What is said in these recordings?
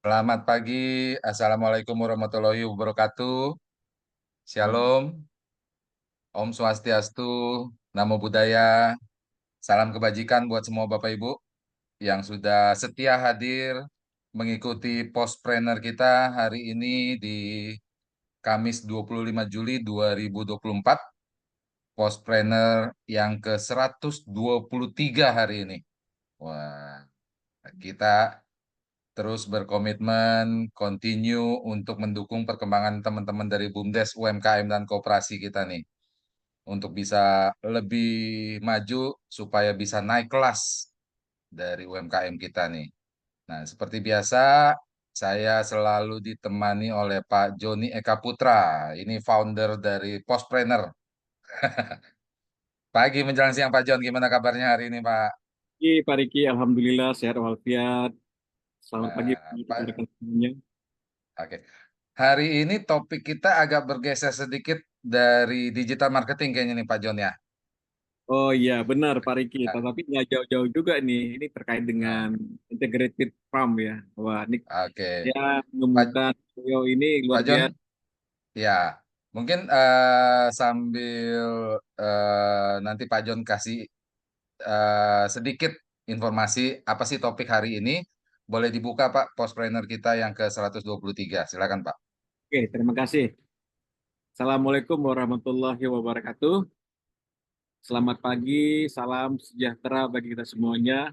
Selamat pagi, Assalamualaikum warahmatullahi wabarakatuh. Shalom, Om Swastiastu, Namo Buddhaya, salam kebajikan buat semua Bapak Ibu yang sudah setia hadir mengikuti postpreneur kita hari ini di Kamis 25 Juli 2024, postpreneur yang ke-123 hari ini. Wah, kita terus berkomitmen, continue untuk mendukung perkembangan teman-teman dari BUMDes, UMKM, dan koperasi kita nih. Untuk bisa lebih maju, supaya bisa naik kelas dari UMKM kita nih. Nah, seperti biasa, saya selalu ditemani oleh Pak Joni Eka Putra. Ini founder dari Postpreneur. Pagi menjelang siang, Pak Jon. Gimana kabarnya hari ini, Pak? Pak Riki, Alhamdulillah sehat walafiat. Selamat pagi Pak, rekan semuanya. oke. Hari ini topik kita agak bergeser sedikit dari digital marketing kayaknya nih Pak Jon ya. Oh iya benar Pak Riki, Ah, tapi nggak jauh-jauh juga nih. Ini terkait dengan ah, integrated farm ya. Wah, ini Oke, ya Pak menemukan beliau ini luar Pak Jon, biasa. ya mungkin sambil nanti Pak Jon kasih sedikit informasi apa sih topik hari ini, boleh dibuka Pak postpreneur kita yang ke 123. Silakan Pak. Oke, terima kasih. Assalamualaikum warahmatullahi wabarakatuh. Selamat pagi, salam sejahtera bagi kita semuanya.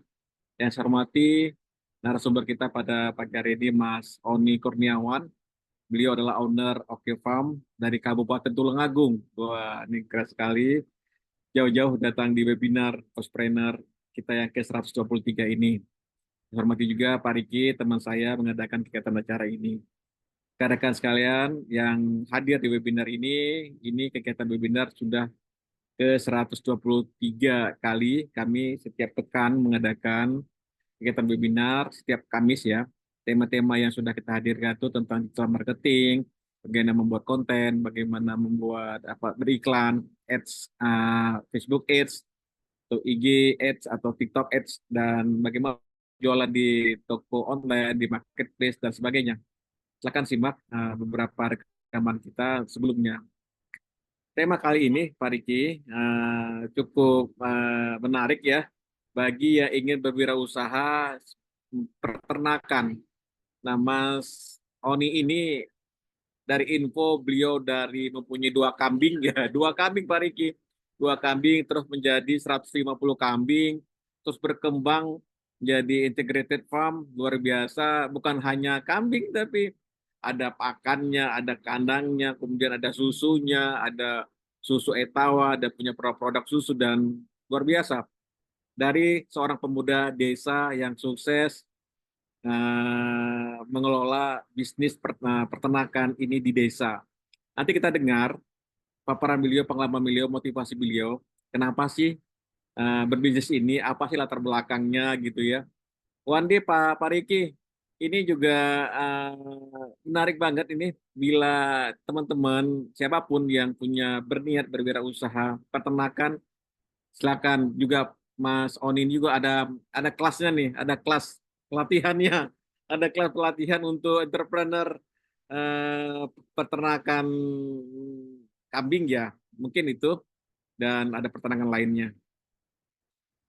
Yang saya hormati narasumber kita pada pagi hari ini Mas Oni Kurniawan. Beliau adalah owner Oke Farm dari Kabupaten Tulungagung. Wah, ini keren sekali. Jauh-jauh datang di webinar Postpreneur kita yang ke-123 ini. Saya hormati juga Pak Riki, teman saya mengadakan kegiatan acara ini. Rekan-rekan sekalian yang hadir di webinar ini kegiatan webinar sudah ke-123 kali. Kami setiap pekan mengadakan kegiatan webinar setiap Kamis ya. Tema-tema yang sudah kita hadirkan itu tentang digital marketing, bagaimana membuat konten, bagaimana membuat beriklan, ads, Facebook Ads, atau IG Ads atau TikTok Ads, dan bagaimana jualan di toko online, di marketplace dan sebagainya. Silakan simak beberapa rekaman kita sebelumnya. Tema kali ini, Pak Riki, cukup menarik ya bagi yang ingin berwirausaha peternakan. Nah, Mas Oni ini dari info beliau dari mempunyai dua kambing ya, dua kambing Pak Riki, dua kambing terus menjadi 150 kambing, terus berkembang menjadi integrated farm luar biasa, bukan hanya kambing tapi ada pakannya, ada kandangnya, kemudian ada susunya, ada susu etawa, ada punya produk susu dan luar biasa. Dari seorang pemuda desa yang sukses mengelola bisnis peternakan ini di desa. Nanti kita dengar paparan beliau, pengalaman beliau, motivasi beliau. Kenapa sih berbisnis ini? Apa sih latar belakangnya gitu ya? One day Pak Riki, ini juga menarik banget ini bila teman-teman siapapun yang punya berniat berwirausaha peternakan, silakan juga Mas Onin juga ada kelasnya nih, ada kelas pelatihannya, ada kelas pelatihan untuk entrepreneur eh, peternakan kambing ya, mungkin itu dan ada peternakan lainnya.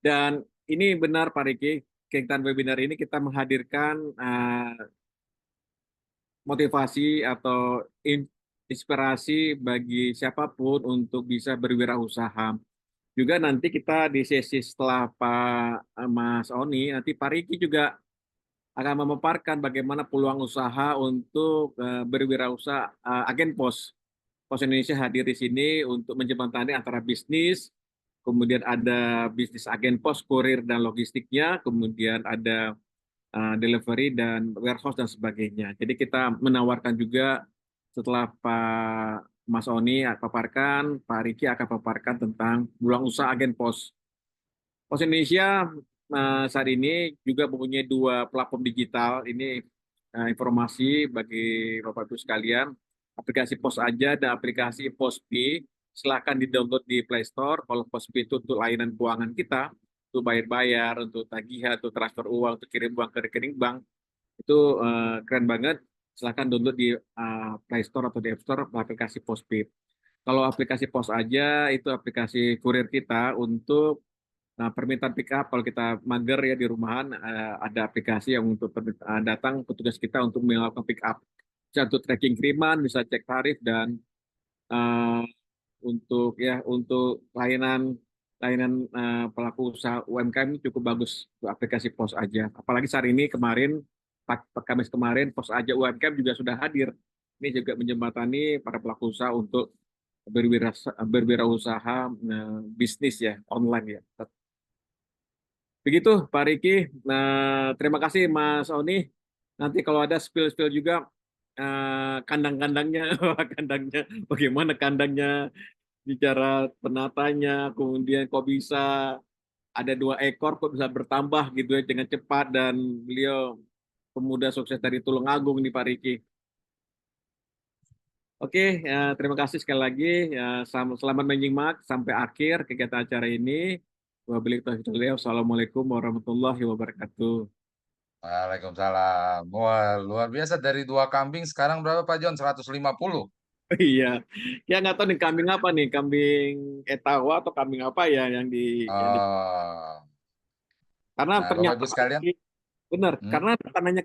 Dan ini benar Pak Riki, kegiatan webinar ini kita menghadirkan motivasi atau inspirasi bagi siapapun untuk bisa berwirausaha. Juga nanti kita di sesi setelah Pak Mas Oni, nanti Pak Riki juga akan memaparkan bagaimana peluang usaha untuk berwirausaha agen pos. Pos Indonesia hadir di sini untuk menjembatani antara bisnis, kemudian ada bisnis agen pos, kurir dan logistiknya, kemudian ada delivery dan warehouse dan sebagainya. Jadi kita menawarkan juga setelah Pak Mas Oni paparkan, Pak Riki akan paparkan tentang peluang usaha agen pos. Pos Indonesia saat ini juga mempunyai dua platform digital. Ini informasi bagi Bapak Ibu sekalian. Aplikasi Pos Aja dan aplikasi Pos P. silahkan di-download di Play Store. Kalau Postpay itu untuk layanan keuangan kita, untuk bayar-bayar, untuk tagihan, untuk transfer uang, untuk kirim uang ke rekening bank, itu keren banget. Silahkan download di Play Store atau di App Store aplikasi Postpay. Kalau aplikasi Pos aja itu aplikasi kurir kita untuk permintaan pick up. Kalau kita mager ya di rumahan, ada aplikasi yang untuk datang petugas kita untuk melakukan pick up. Bisa untuk tracking kiriman, bisa cek tarif dan eh, untuk layanan layanan pelaku usaha UMKM ini cukup bagus untuk aplikasi Pos aja. Apalagi saat ini kemarin Kamis kemarin Pos aja UMKM juga sudah hadir. Ini juga menjembatani para pelaku usaha untuk berwirausaha bisnis ya online ya. Begitu Pak Riki. Nah, terima kasih Mas Oni. Nanti kalau ada spill-spill juga kandang-kandangnya, kandangnya bagaimana kandangnya bicara penatanya, kemudian kok bisa ada 2 ekor kok bisa bertambah gitu ya dengan cepat dan beliau pemuda sukses dari Tulungagung nih Pak Riki. Oke, terima kasih sekali lagi. Selamat menyimak sampai akhir kegiatan acara ini. Wassalamualaikum warahmatullahi wabarakatuh. Waalaikumsalam. Wah, luar biasa dari 2 kambing sekarang berapa Pak John? 150. Iya, ya nggak tahu nih kambing apa nih, kambing etawa atau kambing apa ya yang di Oh. karena Nah, Bapak ternyata Ibu Pak sekalian, Riki, benar, hmm? karena bukan hanya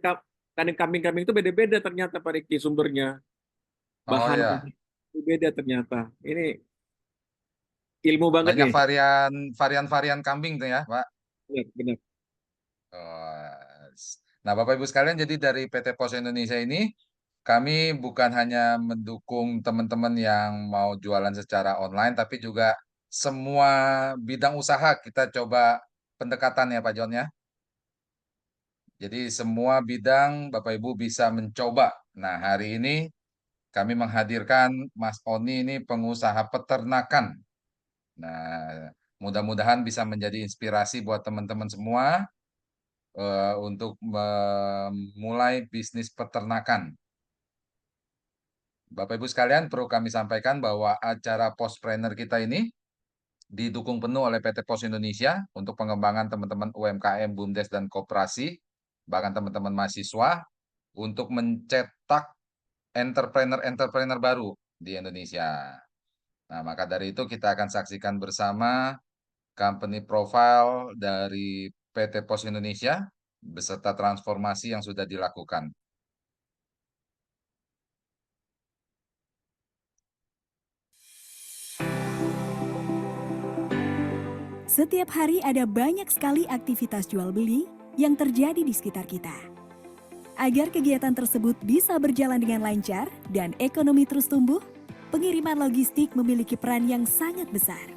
kambing-kambing itu beda-beda ternyata Pak Riki sumbernya, Oh bahan ya, beda ternyata. Ini ilmu banget banyak nih. varian-varian kambing tuh ya, Pak. Benar, benar. Oh. Nah, Bapak Ibu sekalian, jadi dari PT Pos Indonesia ini, kami bukan hanya mendukung teman-teman yang mau jualan secara online, tapi juga semua bidang usaha kita coba pendekatan ya Pak John ya. Jadi semua bidang Bapak Ibu bisa mencoba. Nah, hari ini kami menghadirkan Mas Oni ini pengusaha peternakan. Nah, mudah-mudahan bisa menjadi inspirasi buat teman-teman semua untuk memulai bisnis peternakan. Bapak Ibu sekalian, perlu kami sampaikan bahwa acara Postpreneur kita ini didukung penuh oleh PT Pos Indonesia untuk pengembangan teman-teman UMKM, BUMDes, dan koperasi, bahkan teman-teman mahasiswa, untuk mencetak entrepreneur-entrepreneur baru di Indonesia. Nah, maka dari itu kita akan saksikan bersama company profile dari PT Pos Indonesia beserta transformasi yang sudah dilakukan. Setiap hari ada banyak sekali aktivitas jual beli yang terjadi di sekitar kita. Agar kegiatan tersebut bisa berjalan dengan lancar dan ekonomi terus tumbuh, pengiriman logistik memiliki peran yang sangat besar.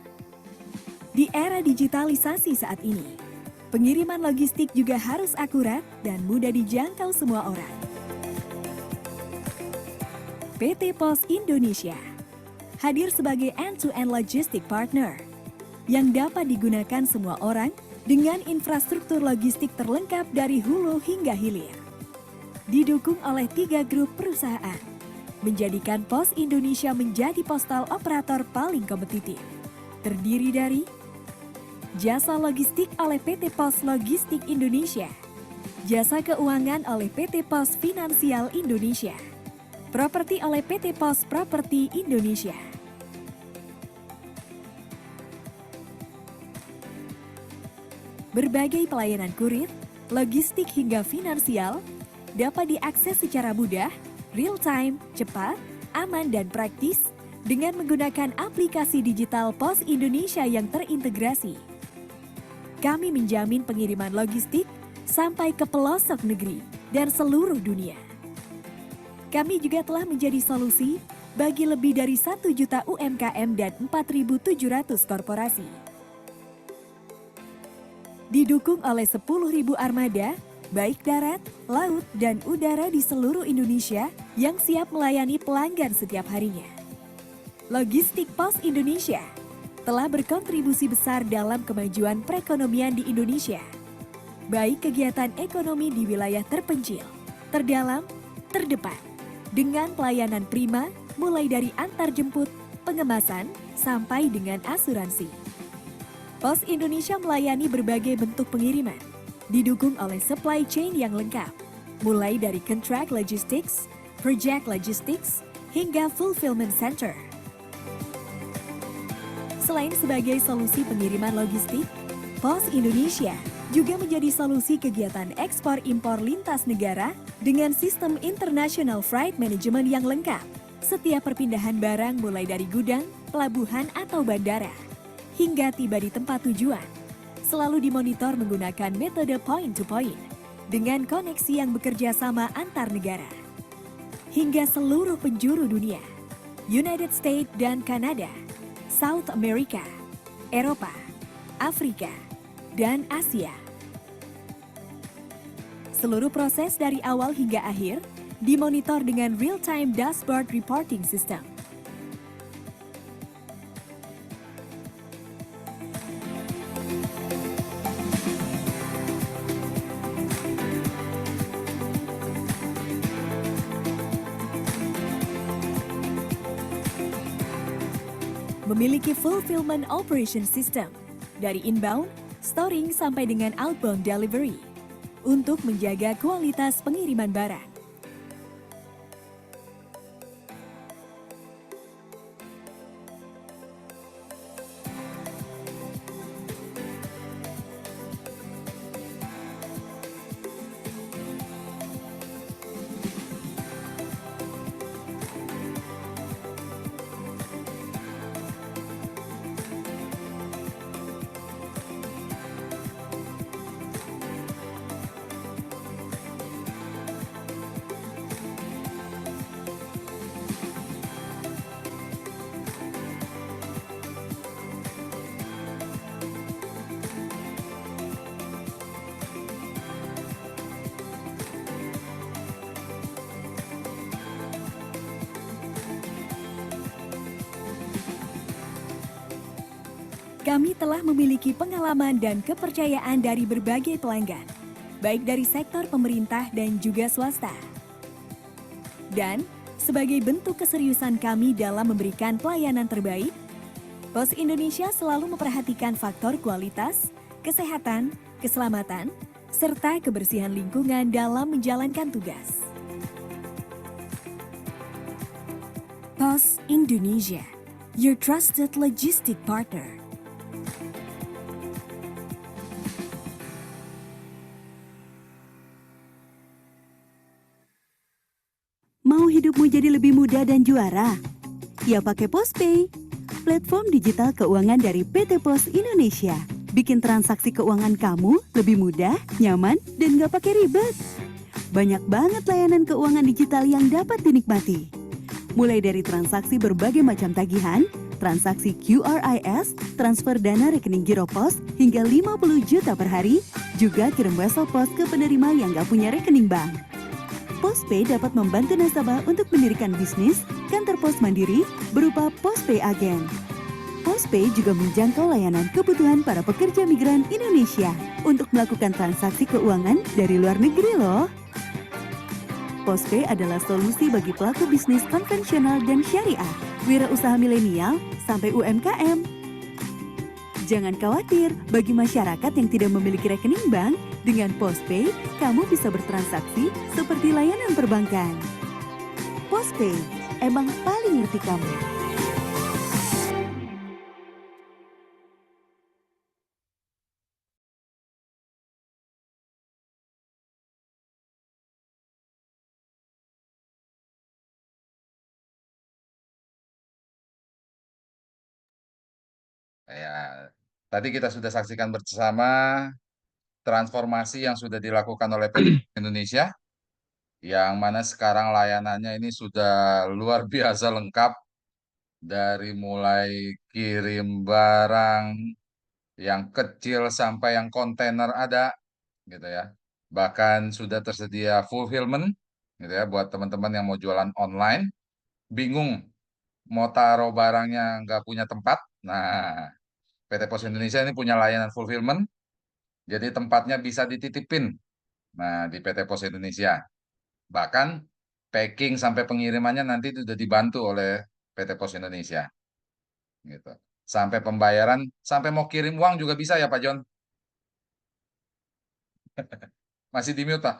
Di era digitalisasi saat ini, pengiriman logistik juga harus akurat dan mudah dijangkau semua orang. PT Pos Indonesia hadir sebagai end-to-end logistic partner yang dapat digunakan semua orang dengan infrastruktur logistik terlengkap dari hulu hingga hilir. Didukung oleh 3 grup perusahaan, menjadikan Pos Indonesia menjadi postal operator paling kompetitif. Terdiri dari jasa logistik oleh PT Pos Logistik Indonesia, jasa keuangan oleh PT Pos Finansial Indonesia, properti oleh PT Pos Properti Indonesia. Berbagai pelayanan kurir, logistik hingga finansial dapat diakses secara mudah, real-time, cepat, aman, dan praktis dengan menggunakan aplikasi digital Pos Indonesia yang terintegrasi. Kami menjamin pengiriman logistik sampai ke pelosok negeri dan seluruh dunia. Kami juga telah menjadi solusi bagi lebih dari 1 juta UMKM dan 4.700 korporasi. Didukung oleh 10.000 armada, baik darat, laut, dan udara di seluruh Indonesia yang siap melayani pelanggan setiap harinya. Logistik Pos Indonesia telah berkontribusi besar dalam kemajuan perekonomian di Indonesia, baik kegiatan ekonomi di wilayah terpencil, terdalam, terdepan, dengan pelayanan prima mulai dari antar jemput, pengemasan, sampai dengan asuransi. Pos Indonesia melayani berbagai bentuk pengiriman, didukung oleh supply chain yang lengkap, mulai dari contract logistics, project logistics, hingga fulfillment center. Selain sebagai solusi pengiriman logistik, Pos Indonesia juga menjadi solusi kegiatan ekspor-impor lintas negara dengan sistem International Freight Management yang lengkap. Setiap perpindahan barang mulai dari gudang, pelabuhan, atau bandara, hingga tiba di tempat tujuan, selalu dimonitor menggunakan metode point-to-point dengan koneksi yang bekerja sama antar negara. Hingga seluruh penjuru dunia, United States dan Kanada, South America, Eropa, Afrika, dan Asia. Seluruh proses dari awal hingga akhir dimonitor dengan real-time dashboard reporting system. Memiliki fulfillment operation system dari inbound, storing sampai dengan outbound delivery untuk menjaga kualitas pengiriman barang. Kami telah memiliki pengalaman dan kepercayaan dari berbagai pelanggan, baik dari sektor pemerintah dan juga swasta. Dan sebagai bentuk keseriusan kami dalam memberikan pelayanan terbaik, Pos Indonesia selalu memperhatikan faktor kualitas, kesehatan, keselamatan, serta kebersihan lingkungan dalam menjalankan tugas. Pos Indonesia, your trusted logistic partner. Mau hidupmu jadi lebih mudah dan juara? Ya pakai PosPay, platform digital keuangan dari PT Pos Indonesia. Bikin transaksi keuangan kamu lebih mudah, nyaman, dan gak pakai ribet. Banyak banget layanan keuangan digital yang dapat dinikmati. Mulai dari transaksi berbagai macam tagihan, transaksi QRIS, transfer dana rekening Giro Pos hingga 50 juta per hari, juga kirim wesel pos ke penerima yang gak punya rekening bank. PosPay dapat membantu nasabah untuk mendirikan bisnis, kantor pos mandiri, berupa PosPay Agen. PosPay juga menjangkau layanan kebutuhan para pekerja migran Indonesia untuk melakukan transaksi keuangan dari luar negeri loh. PosPay adalah solusi bagi pelaku bisnis konvensional dan syariah, wirausaha milenial, sampai UMKM. Jangan khawatir, bagi masyarakat yang tidak memiliki rekening bank, dengan PosPay, kamu bisa bertransaksi seperti layanan perbankan. PosPay, emang paling ngerti kamu. Ya, tadi kita sudah saksikan bersama transformasi yang sudah dilakukan oleh PT Indonesia, yang mana sekarang layanannya ini sudah luar biasa lengkap, dari mulai kirim barang yang kecil sampai yang kontainer ada, gitu ya. Bahkan sudah tersedia fulfillment, gitu ya, buat teman-teman yang mau jualan online, bingung mau taruh barangnya nggak punya tempat. Nah, PT Pos Indonesia ini punya layanan fulfillment, jadi tempatnya bisa dititipin. Nah, di PT Pos Indonesia. Bahkan packing sampai pengirimannya nanti sudah dibantu oleh PT Pos Indonesia. gitu. Sampai pembayaran, sampai mau kirim uang juga bisa ya Pak John? Masih di mute Pak?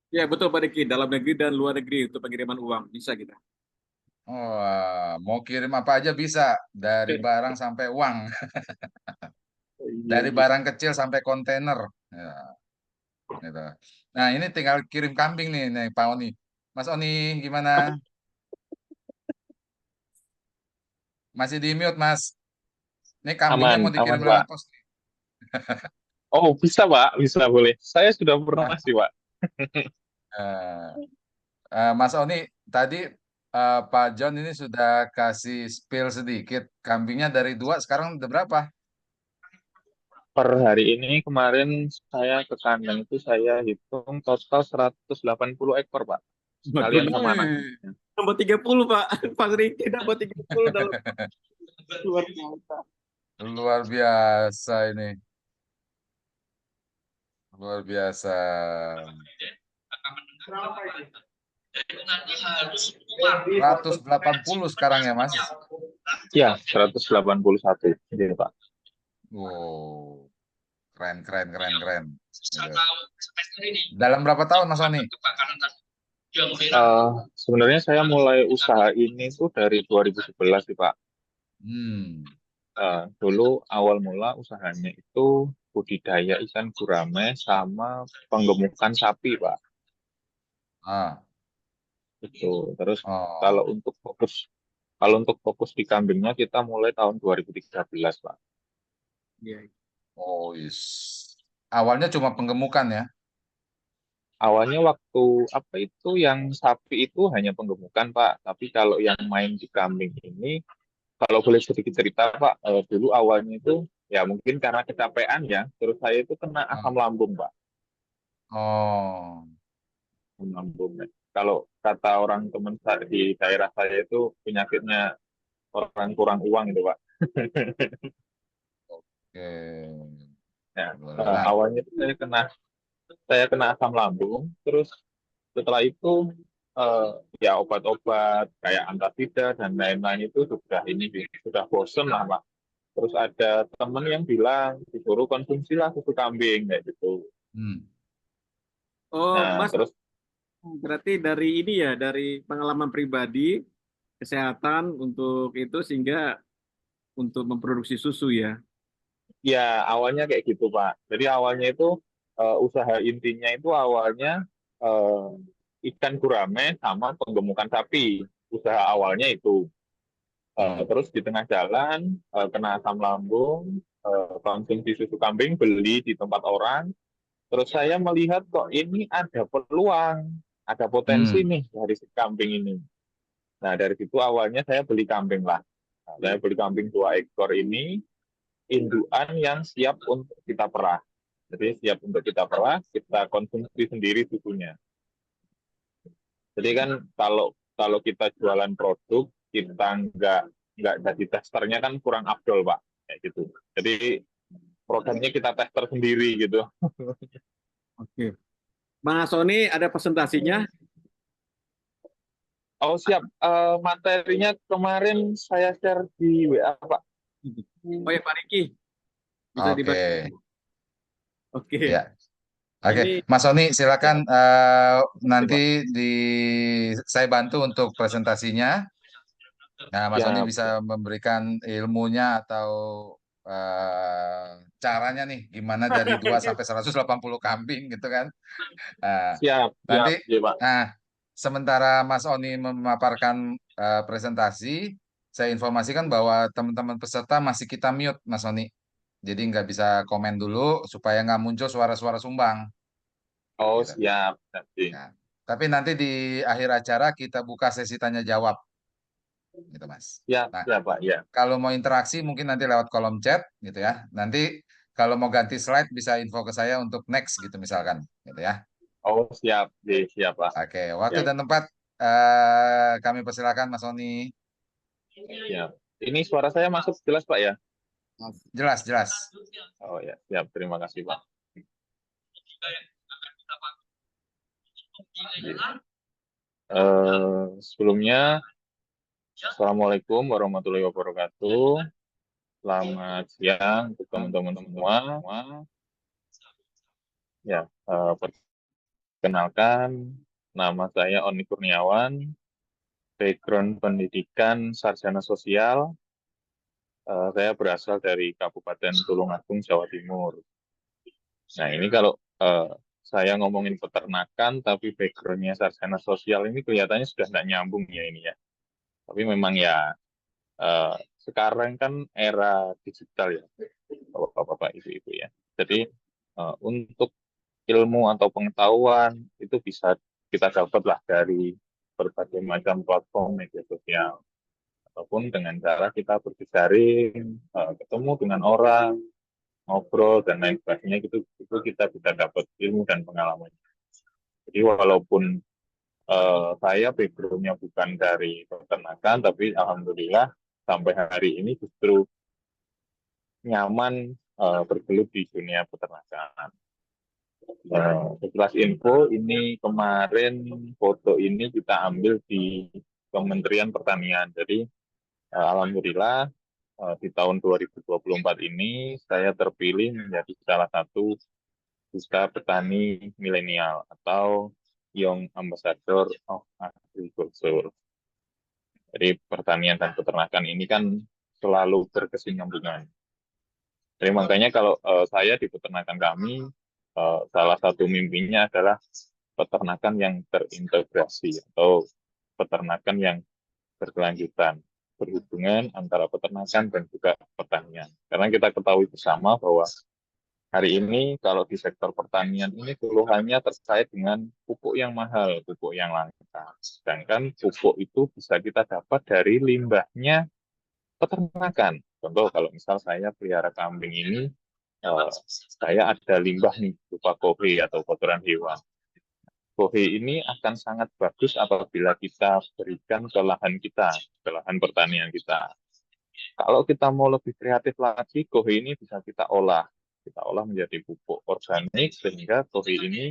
Ya betul Pak Diki, dalam negeri dan luar negeri untuk pengiriman uang bisa kita. Oh, mau kirim apa aja bisa, dari barang sampai uang, Iya, dari iya. barang kecil sampai kontainer. Ya, gitu. Nah, ini tinggal kirim kambing nih Pak Oni. Mas Oni, gimana? Masih di mute, Mas. Ini kambingnya Aman, mau aman dikirim Pak. lewat pos. Oh, bisa Pak, bisa boleh. Saya sudah pernah Ah, sih Pak. eh, Mas Oni, tadi Pak John ini sudah kasih spill sedikit. Kambingnya dari 2, sekarang udah berapa? Per hari ini kemarin saya ke kandang itu saya hitung total 180 ekor Pak. Waduh, Sekalian sama Wih. anaknya. nambah 30 Pak. Pak Riki nambah 30 dalam luar biasa. Luar biasa ini. Luar biasa. 180 sekarang ya, Mas? Ya, 181. Iya Pak. Wow, keren, keren, keren, keren. Gitu. Dalam berapa tahun, Mas Oni? Sebenarnya saya mulai usaha ini tuh dari 2011 sih Pak. Hmm. Dulu awal mula usahanya itu budidaya ikan gurame sama penggemukan sapi Pak. Ah. Itu. Terus kalau Oh. untuk fokus kalau untuk fokus di kambingnya kita mulai tahun 2013 Pak. Iya. Oh, is. Awalnya cuma penggemukan ya? Awalnya waktu apa itu yang sapi itu hanya penggemukan Pak. Tapi kalau yang main di kambing ini, kalau boleh sedikit cerita Pak, dulu awalnya itu ya mungkin karena kecapean ya, terus saya itu kena asam Ah. lambung Pak. Oh. Asam lambung. Kalau kata orang teman saya di daerah saya itu penyakitnya orang kurang uang itu Pak. Oke. Ya, Nah, awalnya itu saya kena asam lambung, terus setelah itu eh, ya obat-obat kayak antasida dan lain-lain itu sudah bosen lah Pak. Terus ada temen yang bilang disuruh konsumsilah susu kambing kayak gitu. hmm. Oh, Nah Mas, terus berarti dari ini ya, dari pengalaman pribadi, kesehatan untuk itu sehingga untuk memproduksi susu ya. ya awalnya kayak gitu Pak. Jadi awalnya itu usaha intinya itu awalnya eh, ikan gurame sama penggemukan sapi. Usaha awalnya itu. Hmm. Terus di tengah jalan kena asam lambung, konsumsi susu kambing beli di tempat orang. Terus saya melihat kok ini ada peluang, ada potensi Hmm. nih dari si kambing ini. Nah dari situ awalnya saya beli kambing lah. Nah, saya beli kambing 2 ekor ini, indukan yang siap untuk kita perah. Jadi siap untuk kita perah, kita konsumsi sendiri susunya. Jadi kan kalau kalau kita jualan produk, kita nggak jadi testernya kan kurang afdol Pak, kayak gitu. Jadi produknya kita tester sendiri gitu. Oke. Mas Sony ada presentasinya? Oh siap. Materinya kemarin saya share di WA Pak. Oh ya Pak Riki, bisa Oke. dibantu. Oke. Ya. Oke, Ini Mas Sony Ya, silakan oke, nanti Pak. saya bantu untuk presentasinya. Nah, Mas Sony Siap, bisa siap. memberikan ilmunya atau caranya nih gimana dari 2 sampai 180 kambing gitu kan. Nah, Siap, nanti siap, ya Pak. nah sementara Mas Oni memaparkan presentasi, saya informasikan bahwa teman-teman peserta masih kita mute Mas Oni. Jadi nggak bisa komen dulu supaya nggak muncul suara-suara sumbang Oh gitu. siap, nanti. Nah, tapi nanti di akhir acara kita buka sesi tanya jawab gitu Mas. Siap, Nah, siap Pak. Ya. kalau mau interaksi mungkin nanti lewat kolom chat gitu ya. Nanti kalau mau ganti slide bisa info ke saya untuk next gitu misalkan gitu ya. Oh siap, ya, siap Pak. Oke, waktu Siap, dan tempat kami persilakan Mas Oni. siap. Ini suara saya masuk jelas Pak ya? Jelas, jelas. Oh ya, siap. Terima kasih Pak. Sebelumnya Assalamualaikum warahmatullahi wabarakatuh. Selamat siang untuk teman-teman semua. Ya, perkenalkan, nama saya Oni Kurniawan, background pendidikan sarjana sosial. Saya berasal dari Kabupaten Tulungagung, Jawa Timur. Nah, ini kalau saya ngomongin peternakan, tapi backgroundnya sarjana sosial ini kelihatannya sudah nggak nyambung ya ini ya. Tapi memang ya sekarang kan era digital ya, bapak-bapak, ibu-ibu ya. Jadi untuk ilmu atau pengetahuan itu bisa kita dapatlah dari berbagai macam platform media sosial ataupun dengan cara kita berjejaring, ketemu dengan orang, ngobrol dan lain sebagainya, itu kita bisa dapat ilmu dan pengalaman. Jadi walaupun saya backgroundnya bukan dari peternakan, tapi alhamdulillah sampai hari ini justru nyaman bergelut di dunia peternakan. Sekilas info, ini kemarin foto ini kita ambil di Kementerian Pertanian. Jadi alhamdulillah di tahun 2024 ini saya terpilih menjadi salah satu duta petani milenial atau Young Ambassador of Agriculture. Jadi pertanian dan peternakan ini kan selalu berkesinambungan. Jadi makanya kalau saya di peternakan kami, salah satu mimpinya adalah peternakan yang terintegrasi atau peternakan yang berkelanjutan, berhubungan antara peternakan dan juga pertanian. Karena kita ketahui bersama bahwa hari ini kalau di sektor pertanian ini keluhannya terkait dengan pupuk yang mahal, pupuk yang langka. Sedangkan pupuk itu bisa kita dapat dari limbahnya peternakan. Contoh kalau misal saya pelihara kambing ini, saya ada limbah nih berupa kohe atau kotoran hewan. Kohe ini akan sangat bagus apabila kita berikan ke lahan kita, ke lahan pertanian kita. Kalau kita mau lebih kreatif lagi, kohe ini bisa kita olah. Kita olah menjadi pupuk organik sehingga kohe ini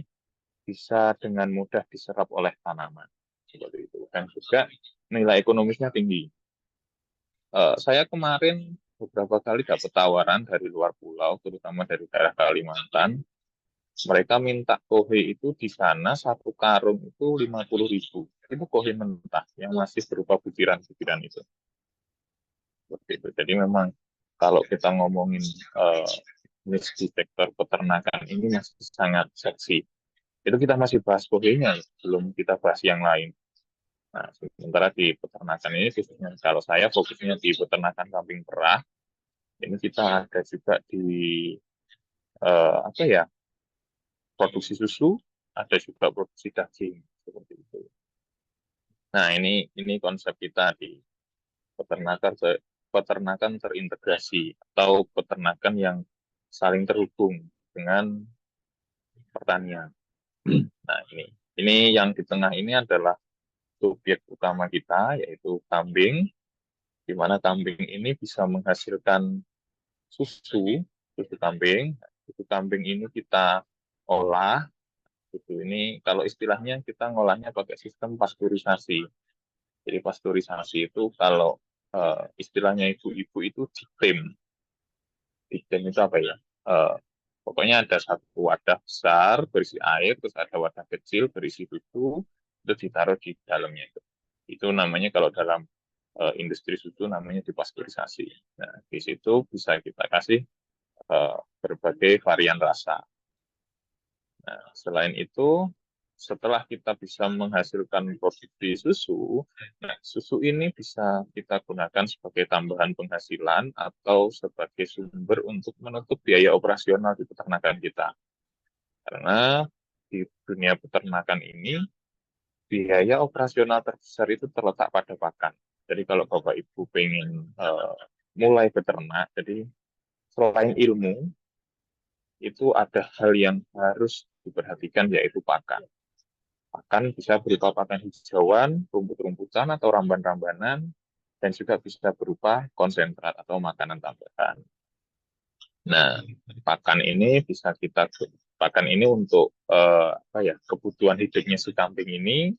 bisa dengan mudah diserap oleh tanaman. Seperti itu. Dan juga nilai ekonomisnya tinggi. Saya kemarin beberapa kali dapat tawaran dari luar pulau, terutama dari daerah Kalimantan. Mereka minta kohe itu di sana satu karung itu 50.000. Itu kohe mentah yang masih berupa butiran-butiran itu. Seperti itu. Jadi memang kalau kita ngomongin niche di sektor peternakan ini masih sangat seksi. Itu kita masih bahas kohenya, belum kita bahas yang lain. Nah, sementara di peternakan ini khususnya kalau saya fokusnya di peternakan kambing perah, ini kita ada juga di apa ya, produksi susu, ada juga produksi daging seperti itu. Nah, ini konsep kita di peternakan terintegrasi atau peternakan yang saling terhubung dengan pertanian. Nah, ini yang di tengah ini adalah subjek utama kita, yaitu kambing, di mana kambing ini bisa menghasilkan susu, susu kambing. Susu kambing ini kita olah. Susu ini kalau istilahnya kita ngolahnya pakai sistem pasteurisasi. Jadi pasteurisasi itu kalau istilahnya ibu-ibu itu ditem. Ditem itu apa ya? Pokoknya ada satu wadah besar berisi air, terus ada wadah kecil berisi susu, itu ditaruh di dalamnya itu. Itu namanya kalau dalam industri susu namanya dipasteurisasi. Nah, di situ bisa kita kasih berbagai varian rasa. Nah, selain itu, setelah kita bisa menghasilkan produksi susu, nah, susu ini bisa kita gunakan sebagai tambahan penghasilan atau sebagai sumber untuk menutup biaya operasional di peternakan kita. Karena di dunia peternakan ini, biaya operasional terbesar itu terletak pada pakan. Jadi kalau Bapak Ibu pengen mulai beternak, jadi selain ilmu, itu ada hal yang harus diperhatikan yaitu pakan. Pakan bisa berupa pakan hijauan, rumput-rumputan atau ramban-rambanan, dan juga bisa berupa konsentrat atau makanan tambahan. Nah, pakan ini untuk kebutuhan hidupnya si kambing ini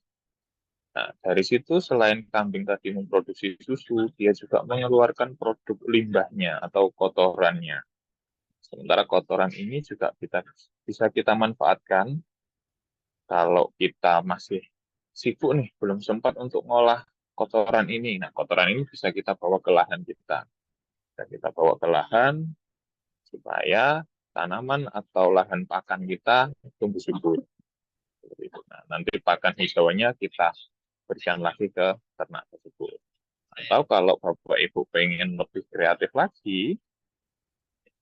Nah, dari situ selain kambing tadi memproduksi susu, dia juga mengeluarkan produk limbahnya atau kotorannya. Sementara kotoran ini juga bisa kita manfaatkan kalau kita masih sibuk nih, belum sempat untuk ngolah kotoran ini. Nah, kotoran ini bisa kita bawa ke lahan kita. Dan kita bawa ke lahan supaya tanaman atau lahan pakan kita tumbuh subur. Nah, nanti pakan hijauannya kita berikan lagi ke ternak tersebut. Atau kalau Bapak Ibu pengen lebih kreatif lagi,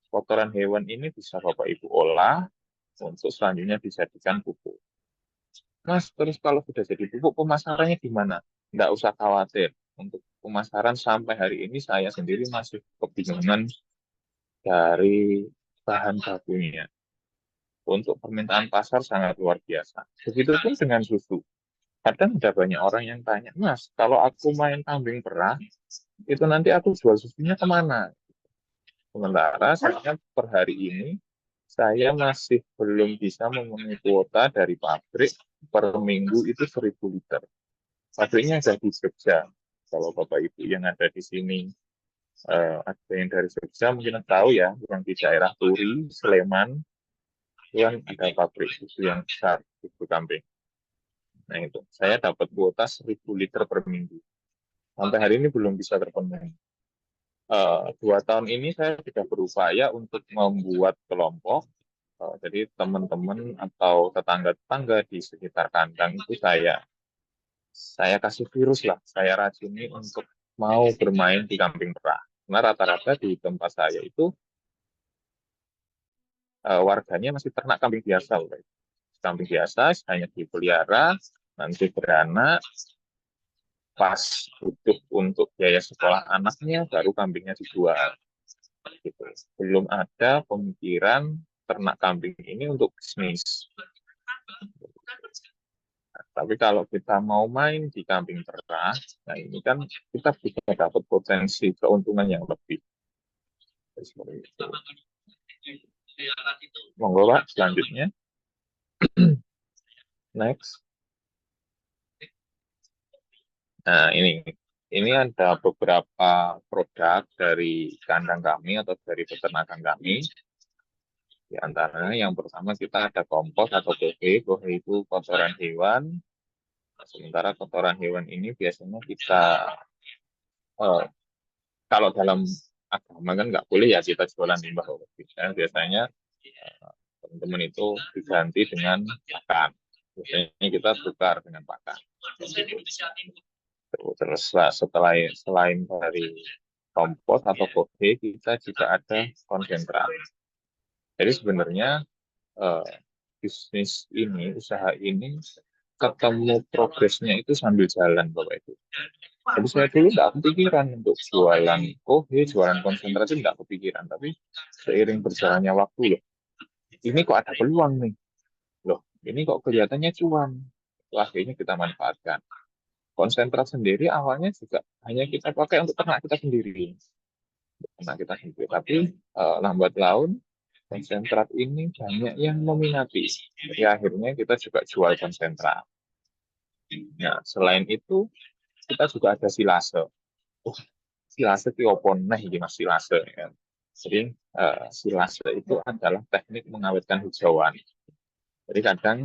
kotoran hewan ini bisa Bapak Ibu olah untuk selanjutnya dijadikan pupuk. Mas, terus kalau sudah jadi pupuk, pemasarannya gimana? Nggak usah khawatir. Untuk pemasaran sampai hari ini saya sendiri masih kebingungan dari bahan bakunya. Untuk permintaan pasar sangat luar biasa. Begitupun dengan susu. Kadang ada banyak orang yang tanya, Mas, kalau aku main kambing perah, itu nanti aku jual susunya kemana? Sementara saya per hari ini, saya masih belum bisa memenuhi kuota dari pabrik per minggu itu 1.000 liter. Pabriknya ada di Jogja. Kalau Bapak Ibu yang ada di sini, ada yang dari Jogja mungkin tahu ya, yang di daerah Turi, Sleman, yang ada pabrik susu yang besar, susu kambing. Nah itu, saya dapat kuota 1.000 liter per minggu. Sampai hari ini belum bisa terpenuhi. 2 tahun ini saya sudah berupaya untuk membuat kelompok. Jadi teman-teman atau tetangga-tetangga di sekitar kandang itu saya kasih virus lah, saya racuni untuk mau bermain di kambing perah. Karena rata-rata di tempat saya itu warganya masih ternak kambing biasa. Kambing biasa hanya dipelihara, nanti beranak, pas butuh untuk biaya sekolah anaknya, baru kambingnya dijual. Gitu. Belum ada pemikiran ternak kambing ini untuk bisnis. Nah, tapi kalau kita mau main di kambing perah, nah ini kan kita bisa dapat potensi keuntungan yang lebih. Seperti itu. Monggo Pak, selanjutnya. Next. Nah, ini ada beberapa produk dari kandang kami atau dari peternakan kami. Di antaranya yang pertama kita ada kompos atau kohe. Kohe itu kotoran hewan. Sementara kotoran hewan ini biasanya kita, kalau dalam agama kan nggak boleh ya kita jualan limbah organik. Biasanya teman-teman itu diganti dengan pakan. Biasanya kita tukar dengan pakan. Terus selain dari kompos atau kohe, kita juga ada konsentrat. Jadi sebenarnya bisnis ini, usaha ini ketemu progresnya itu sambil jalan Bapak Ibu. Jadi saya dulu nggak kepikiran untuk jualan kohe, jualan konsentrat itu nggak kepikiran. Tapi seiring berjalannya waktu loh, ini kok ada peluang nih. Loh, ini kok kelihatannya cuan. Akhirnya kita manfaatkan. Konsentrat sendiri awalnya juga hanya kita pakai untuk ternak kita sendiri. Ternak kita sendiri. Tapi lambat laun konsentrat ini banyak yang meminati. Jadi akhirnya kita juga jual konsentrat. Nah, selain itu kita juga ada silase. Silase itu apa nah ini Mas silase ya. Jadi silase itu adalah teknik mengawetkan hijauan. Jadi kadang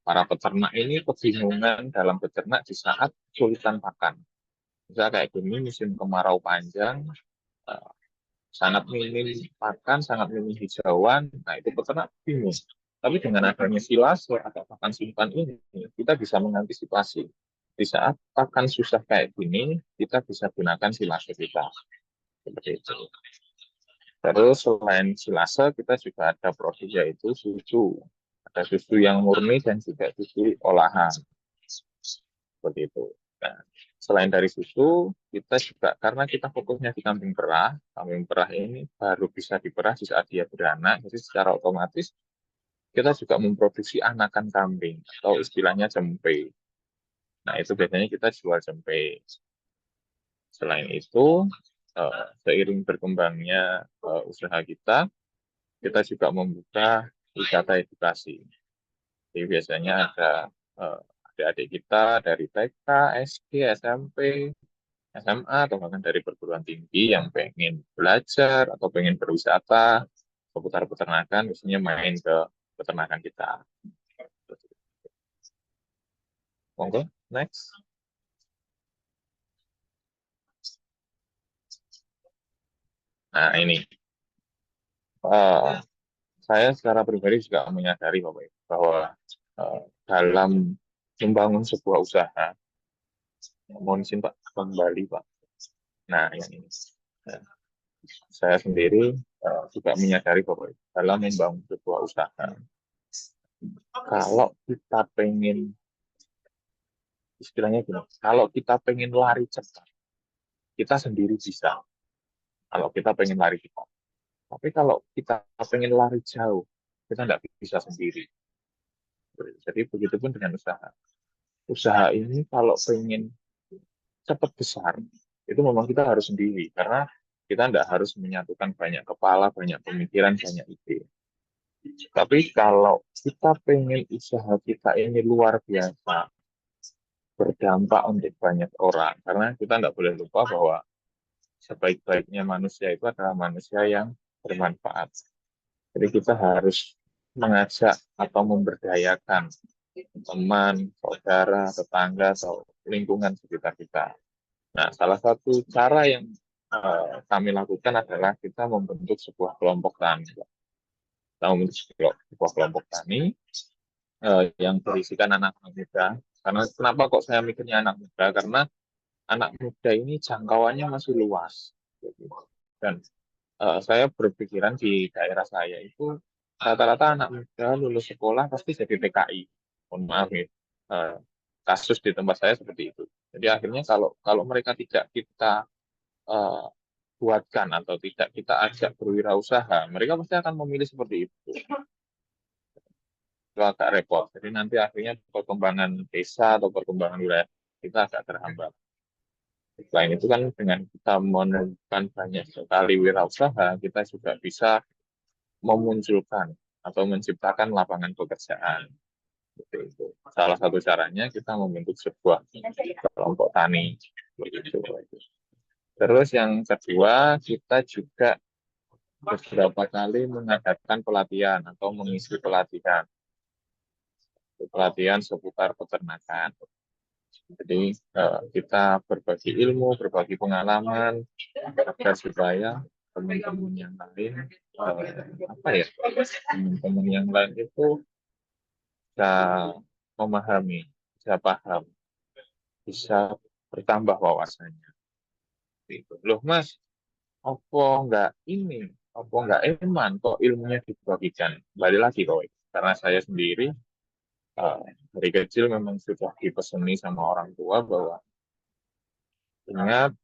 para peternak ini kebingungan dalam beternak di saat kesulitan pakan. Misalnya kayak gini musim kemarau panjang, sangat minim pakan, sangat minim hijauan, nah itu peternak bingung. Tapi dengan adanya silase atau pakan simpan ini, kita bisa mengantisipasi. Di saat pakan susah kayak gini, kita bisa gunakan silase kita. Seperti itu. Terus selain silase, kita juga ada produk yaitu susu. Ada susu yang murni dan juga susu olahan. Seperti itu. Nah, selain dari susu, kita juga karena kita fokusnya di kambing perah ini baru bisa diperah di saat dia beranak, jadi secara otomatis kita juga memproduksi anakan kambing atau istilahnya jempe. Nah, itu biasanya kita jual jempe. Selain itu, seiring berkembangnya usaha kita juga membuka wisata edukasi. Jadi biasanya ada adik-adik kita dari TK, SD, SMP, SMA, atau bahkan dari perguruan tinggi yang pengen belajar atau pengen berwisata seputar peternakan, biasanya main ke peternakan kita. Monggo, next. Nah, ini. Eh, saya secara pribadi juga menyadari Bapak Ibu, bahwa dalam membangun sebuah usaha, mohon izin Pak, kembali Pak. Nah, yang ini. Saya sendiri juga menyadari Bapak Ibu, dalam membangun sebuah usaha, kalau kita pengen, istilahnya gini, kalau kita pengen lari cepat, kita sendiri bisa. Kalau kita pengen lari cepat. Tapi kalau kita pengen lari jauh, kita nggak bisa sendiri. Jadi begitu pun dengan usaha. Usaha ini kalau pengen cepat besar, itu memang kita harus sendiri. Karena kita tidak harus menyatukan banyak kepala, banyak pemikiran, banyak ide. Tapi kalau kita pengen usaha kita ini luar biasa, berdampak untuk banyak orang. Karena kita tidak boleh lupa bahwa sebaik-baiknya manusia itu adalah manusia yang bermanfaat. Jadi kita harus mengajak atau memberdayakan teman, saudara, tetangga, atau lingkungan sekitar kita. Nah, salah satu cara yang kami lakukan adalah kita membentuk sebuah kelompok tani. Kita membentuk sebuah kelompok tani yang berisikan anak-anak muda. Karena kenapa kok saya mikirnya anak muda? Karena anak muda ini jangkauannya masih luas. Dan saya berpikiran di daerah saya itu rata-rata anak muda lulus sekolah pasti jadi TKI. Mohon maaf ya, kasus di tempat saya seperti itu. Jadi akhirnya kalau mereka tidak kita buatkan atau tidak kita ajak berwirausaha, mereka pasti akan memilih seperti itu. Itu agak repot. Jadi nanti akhirnya perkembangan desa atau perkembangan wilayah kita agak terhambat. Selain itu kan dengan kita menemukan banyak sekali wirausaha, kita juga bisa memunculkan atau menciptakan lapangan pekerjaan. Itu. Salah satu caranya kita membentuk sebuah kelompok tani. Begitu. Terus yang kedua, kita juga beberapa kali mengadakan pelatihan atau mengisi pelatihan. Pelatihan seputar peternakan. Jadi kita berbagi ilmu, berbagi pengalaman, agar supaya teman-teman yang lain, teman-teman yang lain itu bisa memahami, bisa paham, bisa bertambah wawasannya. Gitu. Loh Mas, apa enggak eman kok ilmunya dibagikan? Kembali lagi kok, karena saya sendiri dari kecil memang sudah dipeseni sama orang tua bahwa ingat,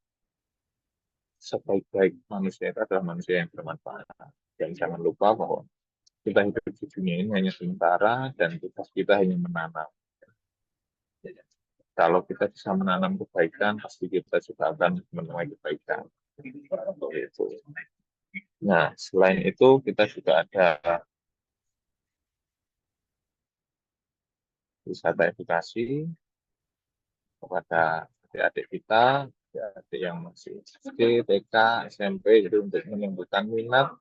sebaik-baik manusia itu adalah manusia yang bermanfaat. Dan jangan lupa bahwa kita hidup di dunia ini hanya sementara dan tugas kita hanya menanam. Kalau kita bisa menanam kebaikan, pasti kita juga akan menuai kebaikan. Nah, selain itu kita juga ada wisata edukasi kepada adik-adik kita, adik yang masih SD, TK, SMP, jadi untuk menumbuhkan minat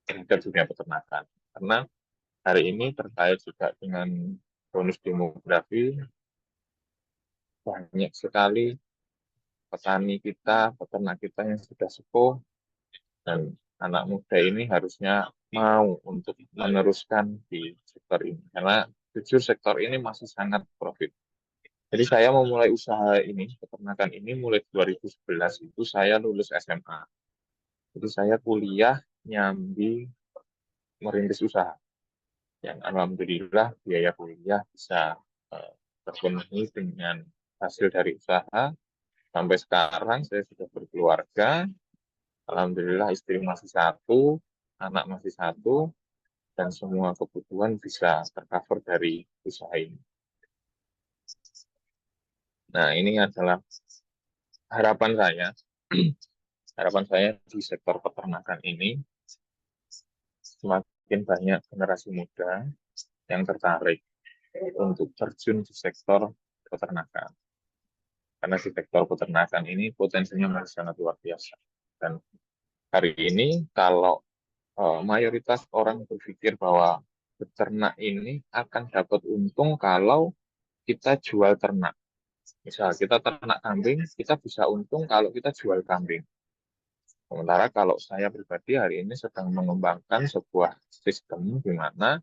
terhadap dunia peternakan. Karena hari ini terkait juga dengan bonus demografi, banyak sekali petani kita, peternak kita yang sudah sepuh, dan anak muda ini harusnya mau untuk meneruskan di sektor ini. Karena jujur sektor ini masih sangat profit. Jadi saya memulai usaha ini, peternakan ini mulai 2011 itu saya lulus SMA. Jadi saya kuliah nyambi merintis usaha. Yang alhamdulillah biaya kuliah bisa terpenuhi dengan hasil dari usaha. Sampai sekarang saya sudah berkeluarga. Alhamdulillah istri masih satu, anak masih satu, dan semua kebutuhan bisa tercover dari usaha ini. Nah, ini adalah harapan saya. Harapan saya di sektor peternakan ini semakin banyak generasi muda yang tertarik untuk terjun di sektor peternakan. Karena di sektor peternakan ini potensinya masih sangat luar biasa. Dan hari ini kalau mayoritas orang berpikir bahwa beternak ini akan dapat untung kalau kita jual ternak. Misal kita ternak kambing, kita bisa untung kalau kita jual kambing. Sementara kalau saya pribadi hari ini sedang mengembangkan sebuah sistem di mana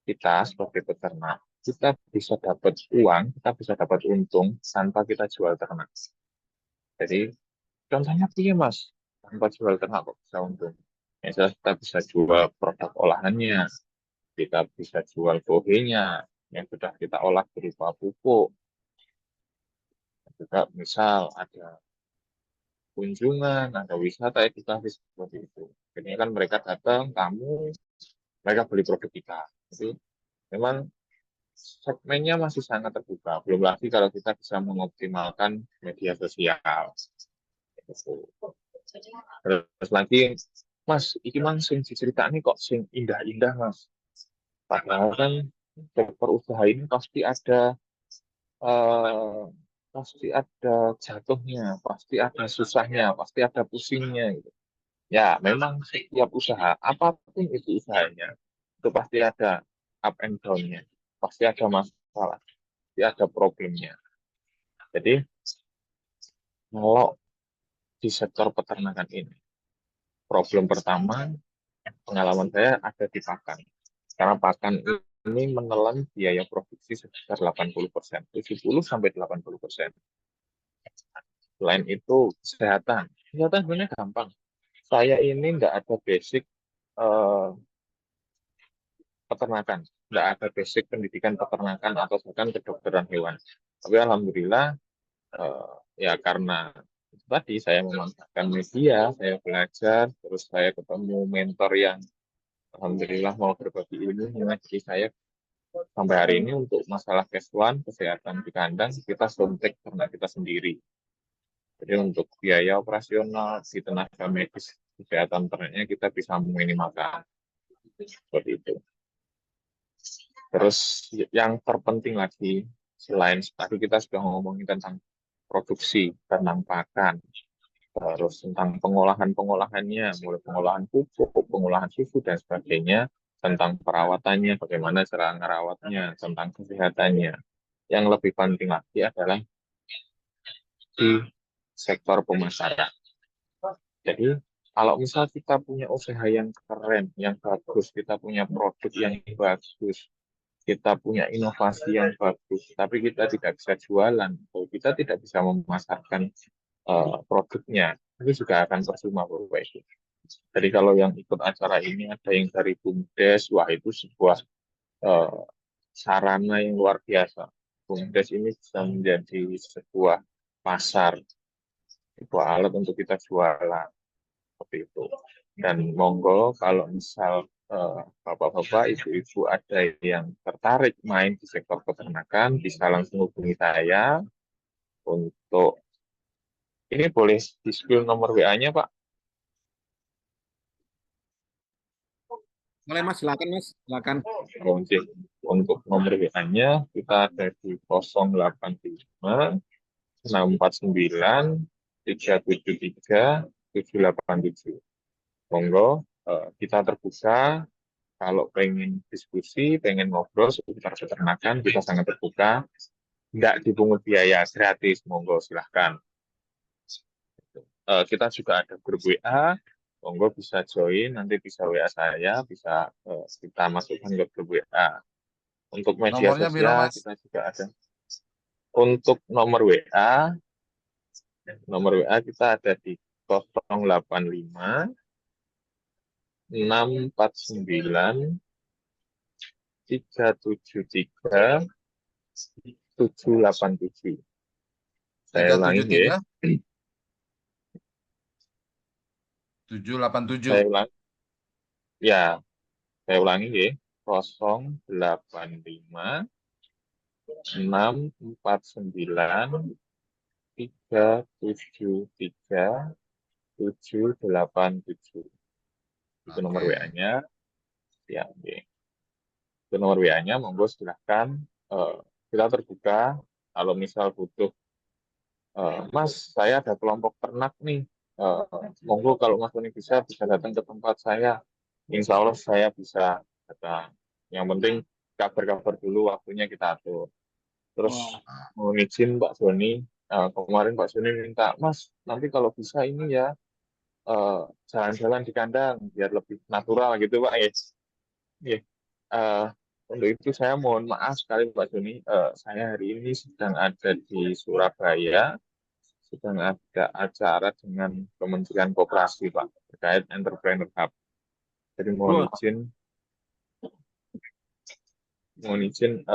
kita sebagai peternak, kita bisa dapat uang, kita bisa dapat untung tanpa kita jual ternak. Jadi contohnya begini Mas, tanpa jual ternak kok bisa untung. Misalnya kita bisa jual produk olahannya, kita bisa jual bohenya yang sudah kita olah berupa pupuk. Juga misal ada kunjungan, ada wisata edukasi seperti itu. Jadi kan mereka datang, tamu, mereka beli produk kita. Jadi memang segmennya masih sangat terbuka. Belum lagi kalau kita bisa mengoptimalkan media sosial. Gitu. Terus lagi, Mas, ini mang sing diceritani kok sing indah-indah, Mas. Padahal kan sektor usaha ini eh, pasti ada jatuhnya, pasti ada susahnya, pasti ada pusingnya gitu. Ya, memang setiap usaha, apapun itu usahanya, itu pasti ada up and down-nya, pasti ada masalah, pasti ada problemnya. Jadi, kalau di sektor peternakan ini, problem pertama, pengalaman saya ada di pakan. Karena pakan ini menelan biaya produksi sebesar 80%, 70-80%. Selain itu, kesehatan. Kesehatan sebenarnya gampang. Saya ini nggak ada basic eh, peternakan, nggak ada basic pendidikan peternakan atau bahkan kedokteran hewan. Tapi alhamdulillah ya karena tadi saya memanfaatkan media, saya belajar, terus saya ketemu mentor yang alhamdulillah mau berbagi ilmunya. Jadi saya sampai hari ini untuk masalah kesuan, kesehatan di kandang kita suntik ternak kita sendiri. Jadi untuk biaya operasional di tenaga medis kesehatan ternaknya kita bisa meminimalkan seperti itu. Terus yang terpenting lagi, selain tadi kita sudah ngomongin tentang produksi, tentang pakan, terus tentang pengolahan-pengolahannya, mulai pengolahan pupuk, pengolahan susu, dan sebagainya, tentang perawatannya, bagaimana cara merawatnya, tentang kesehatannya. Yang lebih penting lagi adalah di sektor pemasaran. Jadi, kalau misal kita punya usaha yang keren, yang bagus, kita punya produk yang bagus, kita punya inovasi yang bagus, tapi kita tidak bisa jualan, atau kita tidak bisa memasarkan produknya, itu juga akan percuma Bapak Ibu. Jadi kalau yang ikut acara ini ada yang dari BUMDes, wah itu sebuah eh, sarana yang luar biasa. BUMDes ini bisa menjadi sebuah pasar, sebuah alat untuk kita jualan seperti itu. Dan monggo kalau misal bapak-bapak, ibu-ibu ada yang tertarik main di sektor peternakan, bisa langsung hubungi saya untuk ini boleh di-spill nomor WA-nya, Pak. Boleh Mas, silakan Mas, silakan. Untuk nomor WA-nya kita ada di 085 649 373 787. Monggo kita terbuka. Kalau pengen diskusi, pengen ngobrol seputar peternakan, kita sangat terbuka. Tidak dipungut biaya, gratis. Monggo silahkan. Kita juga ada grup WA. Monggo bisa join, nanti bisa WA saya, bisa kita masukkan ke grup WA. Untuk media Nomornya biro, sosial Mas. kita juga ada. Untuk nomor WA kita ada di 085 649 373 787. Saya ulangi ya. 373 787. Saya ulangi. Ya, saya ulangi ya. 085 649 373 787. Itu nomor Oke. WA-nya. Ya, oke. Itu nomor WA-nya, monggo silahkan eh, kita terbuka. Kalau misal butuh, Mas, saya ada kelompok ternak nih. Eh, Monggo kalau Mas Doni bisa datang ke tempat saya. Insya Allah saya bisa datang. Yang penting kabar-kabar dulu, waktunya kita atur. Terus Wah, mau izin Pak Doni, kemarin Pak Doni minta, Mas, nanti kalau bisa ini ya, eh, jalan-jalan di kandang biar lebih natural gitu Pak. Ya. Iya. Eh, untuk itu saya mohon maaf sekali Pak Doni, saya hari ini sedang ada di Surabaya, sedang ada acara dengan Kementerian Koperasi Pak, terkait Entrepreneur Hub. Jadi wah, mohon izin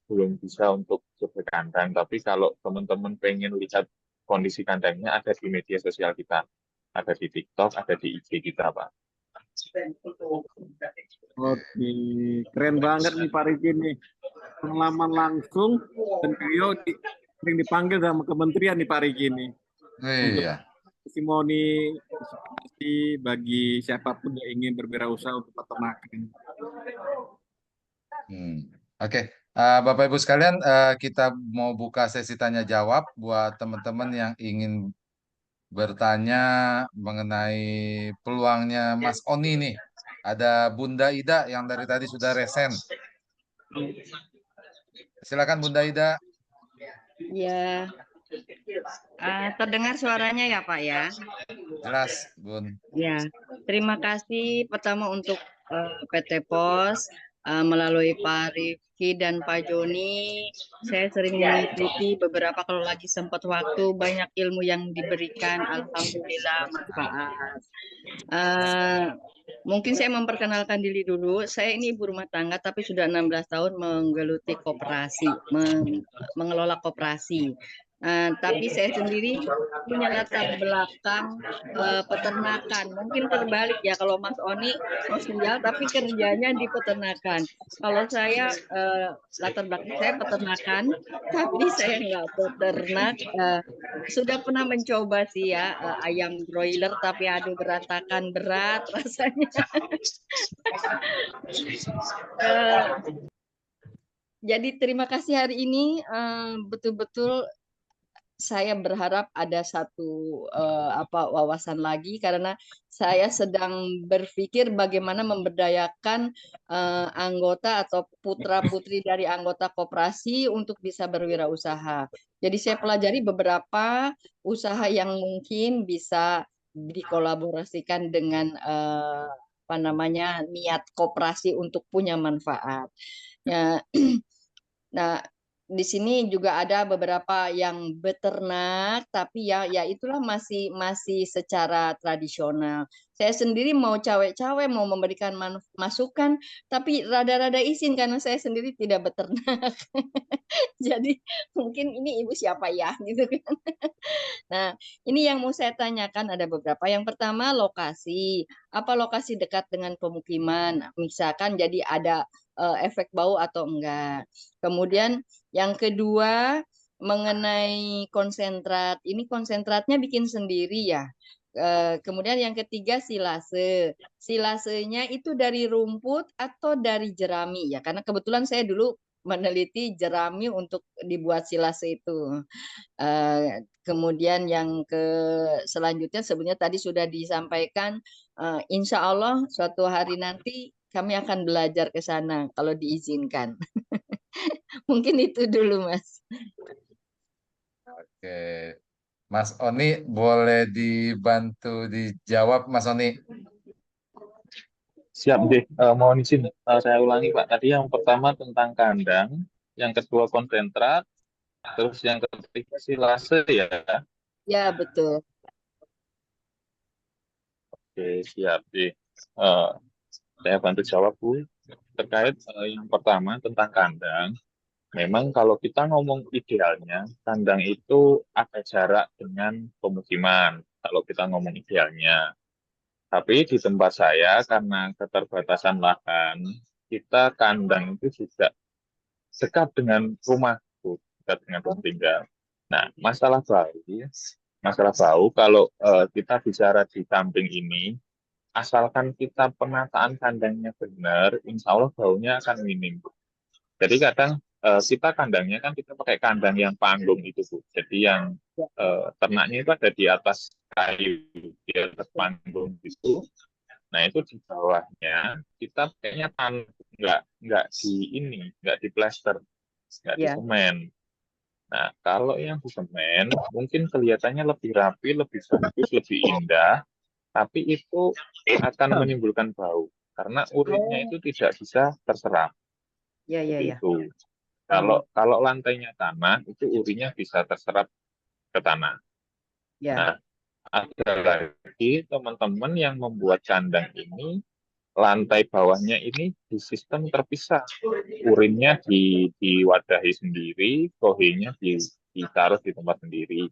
belum bisa untuk ke kandang, tapi kalau teman-teman pengen lihat kondisi kandangnya ada di media sosial kita, ada di TikTok, ada di IG kita Pak. oke, keren banget nih Pak Riki nih. Pengalaman langsung dan beliau sering dipanggil sama kementerian nih Pak Riki nih untuk Iya. testimoni inspirasi bagi siapapun yang ingin berwirausaha untuk peternakan. Oke. Bapak Ibu sekalian, kita mau buka sesi tanya jawab buat teman-teman yang ingin bertanya mengenai peluangnya Mas Oni nih. Ada Bunda Ida yang dari tadi sudah resen. Silakan Bunda Ida. Ya, terdengar suaranya ya Pak ya. Jelas, Bun. Ya, terima kasih pertama untuk PT Pos melalui Pak Rifki dan Pak Joni. Saya sering mengikuti beberapa kalau lagi sempat waktu, banyak ilmu yang diberikan. Alhamdulillah manfaat. Eh, Mungkin saya memperkenalkan diri dulu. Saya ini ibu rumah tangga tapi sudah 16 tahun menggeluti koperasi, mengelola koperasi. Tapi saya sendiri punya latar belakang peternakan. Mungkin terbalik ya kalau Mas Oni sosial tapi kerjanya di peternakan. Kalau saya latar belakang saya peternakan, tapi saya nggak peternak. Sudah pernah mencoba sih ya ayam broiler tapi aduh berantakan berat rasanya. Eh, jadi terima kasih hari ini betul-betul saya berharap ada satu wawasan lagi karena saya sedang berpikir bagaimana memberdayakan anggota atau putra-putri dari anggota koperasi untuk bisa berwirausaha. Jadi saya pelajari beberapa usaha yang mungkin bisa dikolaborasikan dengan apa namanya niat koperasi untuk punya manfaat. Ya, nah, di sini juga ada beberapa yang beternak, tapi ya itulah masih masih secara tradisional. Saya sendiri mau cawe-cawe mau memberikan masukan, tapi rada-rada izin karena saya sendiri tidak beternak. Jadi mungkin ini ibu siapa ya gitu kan. Nah, ini yang mau saya tanyakan ada beberapa. Yang pertama lokasi. Apa lokasi dekat dengan pemukiman? Misalkan jadi ada efek bau atau enggak. Kemudian yang kedua mengenai konsentrat. Ini konsentratnya bikin sendiri ya. Kemudian yang ketiga silase. Silasenya itu dari rumput atau dari jerami ya. Karena kebetulan saya dulu meneliti jerami untuk dibuat silase itu. Kemudian yang selanjutnya sebenarnya tadi sudah disampaikan, insya Allah suatu hari nanti kami akan belajar ke sana kalau diizinkan. Mungkin itu dulu, Mas. Oke. Mas Oni, boleh dibantu dijawab, Mas Oni? Siap deh, mohon izin saya ulangi Pak. Tadi yang pertama tentang kandang, yang kedua konsentrat, terus yang ketiga silase ya. Ya, betul. Oke, siap deh. Eh, saya bantu jawab Bu. Terkait yang pertama tentang kandang, memang kalau kita ngomong idealnya, kandang itu ada jarak dengan pemukiman. Kalau kita ngomong idealnya. Tapi di tempat saya, karena keterbatasan lahan, kita kandang itu juga dekat dengan rumah, Bu, dekat dengan rumah tinggal. Nah, masalah bau kalau kita bicara di samping ini, asalkan kita penataan kandangnya benar, insya Allah baunya akan minim. Jadi kadang kita kandangnya kan kita pakai kandang yang panggung itu Bu. Jadi yang ternaknya itu ada di atas kayu, di atas panggung gitu. Nah itu di bawahnya kita kayaknya nggak nggak di plester, nggak di Ya. semen. Nah kalau yang di semen mungkin kelihatannya lebih rapi, lebih bagus, lebih indah, tapi itu akan menimbulkan bau karena urinnya itu tidak bisa terserap Ya, ya, seperti ya. itu. Kalau lantainya tanah itu urinnya bisa terserap ke tanah. Ya. Nah ada lagi teman-teman yang membuat kandang ini lantai bawahnya ini di sistem terpisah. Urinnya diwadahi sendiri, kohenya ditaruh di tempat sendiri.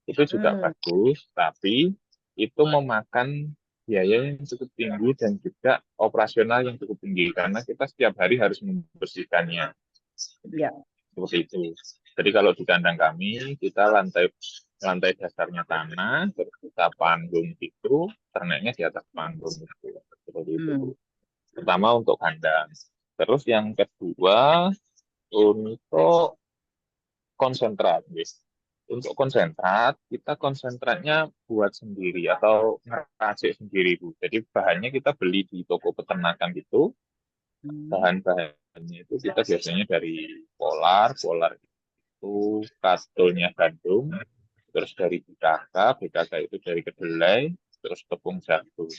Itu juga bagus, tapi itu memakan biaya yang cukup tinggi dan juga operasional yang cukup tinggi karena kita setiap hari harus membersihkannya. Ya. Seperti itu. Jadi kalau di kandang kami kita lantai dasarnya tanah, terus kita panggung itu, ternaknya di atas panggung itu. Seperti itu. Pertama untuk kandang. Terus yang kedua untuk konsentrat, guys. Untuk konsentrat, kita konsentratnya buat sendiri atau ngeracik sendiri, Bu. Jadi bahannya kita beli di toko peternakan gitu. Bahan-bahannya itu kita biasanya dari Polar itu kadolnya gandum, terus dari BKK itu dari kedelai, terus tepung jagung.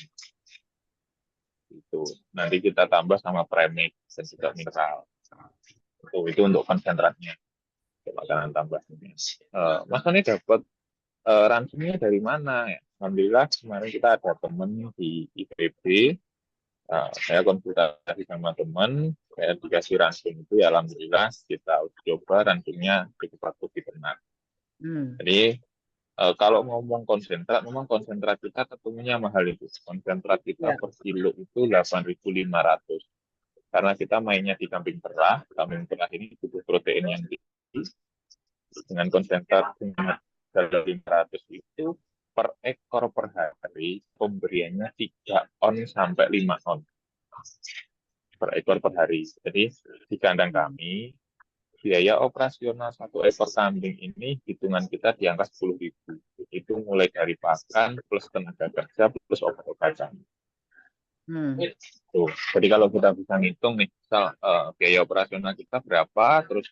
Nanti kita tambah sama premix dan juga mineral. Itu untuk konsentratnya, makanan tambahnya. Mas Tony dapat ransumnya dari mana? Ya? Alhamdulillah kemarin kita ada teman di IPB, saya konsultasi sama teman, saya dikasih ransum itu, ya alhamdulillah kita coba ransumnya cukup bagus di ternak. Jadi kalau ngomong konsentrat, memang konsentrat kita ketemunya mahal itu. Konsentrat kita per kilo itu 8.500. Karena kita mainnya di kambing perah. Kambing perah ini butuh protein yang tinggi. Dengan konsentrat 500 itu per ekor per hari, pemberiannya 3 on sampai 5 on per ekor per hari. Jadi di kandang kami, biaya operasional satu ekor kambing ini hitungan kita di angka 10.000. Itu mulai dari pakan plus tenaga kerja plus obat-obatan. Jadi kalau kita bisa ngitung nih, misal biaya operasional kita berapa, terus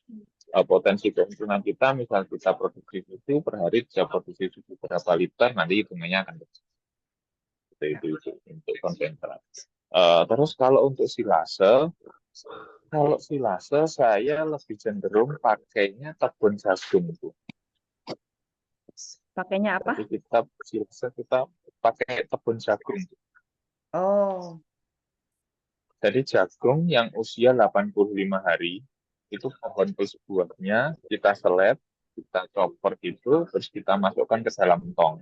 potensi keuntungan kita, misal kita produksi susu per hari bisa produksi susu berapa liter, nanti hitungannya akan seperti itu untuk konsentrat. Terus kalau untuk silase, saya lebih cenderung pakainya tepung jagung itu. Pakainya apa? Jadi kita pakai tepung jagung. Oh. Jadi jagung yang usia 85 hari, itu pohon buahnya kita selet, kita chopper gitu, terus kita masukkan ke dalam tong.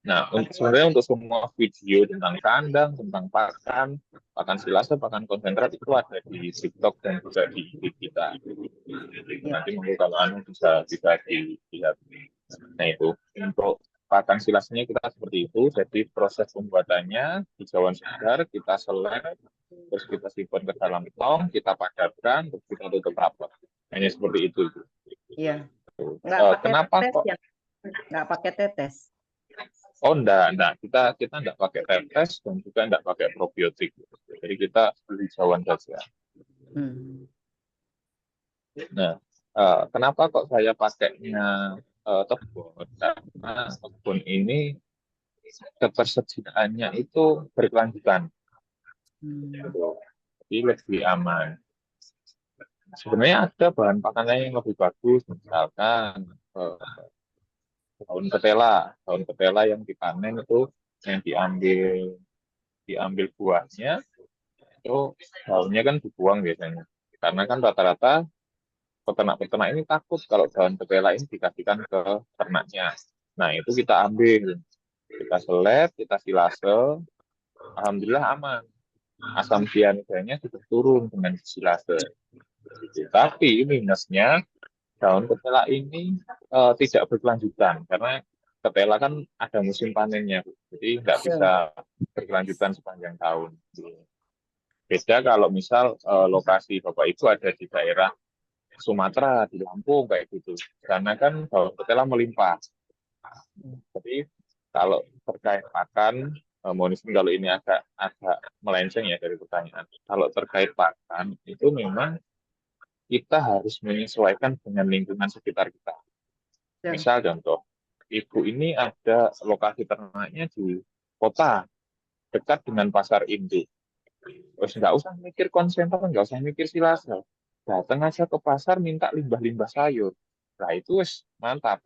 Nah, sebenarnya untuk semua video tentang kandang, tentang pakan silase, pakan konsentrat itu ada di TikTok dan juga di kita. Nanti mungkin kalau bisa dilihat. Nah itu untuk pakan silasnya kita seperti itu. Jadi proses pembuatannya di jauhan segar kita selet, terus kita simpan ke dalam tong, kita padatkan, terus kita tutup rapat. Hanya seperti itu. Iya. Kenapa kok? Nggak pakai tetes. Oh, enggak. Kita enggak pakai tetes dan juga enggak pakai probiotik. Jadi kita beli jauhan saja. Nah, kenapa kok saya pakainya tebon? Karena tebon ini ketersediaannya itu berkelanjutan. Jadi lebih aman. Sebenarnya ada bahan pakan yang lebih bagus, misalkan daun ketela yang dipanen itu yang diambil buahnya itu daunnya kan dibuang biasanya karena kan rata-rata peternak ini takut kalau daun ketela ini dikasihkan ke ternaknya. Nah itu kita ambil, kita selet, kita silase, alhamdulillah aman, asam cyanidanya sudah turun dengan silase. Tapi minusnya daun ketela ini tidak berkelanjutan karena ketela kan ada musim panennya, jadi nggak bisa berkelanjutan sepanjang tahun. Beda kalau misal lokasi Bapak Ibu ada di daerah Sumatera, di Lampung kayak gitu. Karena kan bawang putih melimpah. Jadi kalau terkait pakan, mohon izin kalau ini agak melenceng ya dari pertanyaan. Kalau terkait pakan itu memang kita harus menyesuaikan dengan lingkungan sekitar kita. Ya. Misal contoh, ibu ini ada lokasi ternaknya di kota dekat dengan pasar induk. Terus nggak usah mikir konsenter, nggak usah mikir silasa. Datang aja ke pasar minta limbah-limbah sayur. Nah itu wes mantap.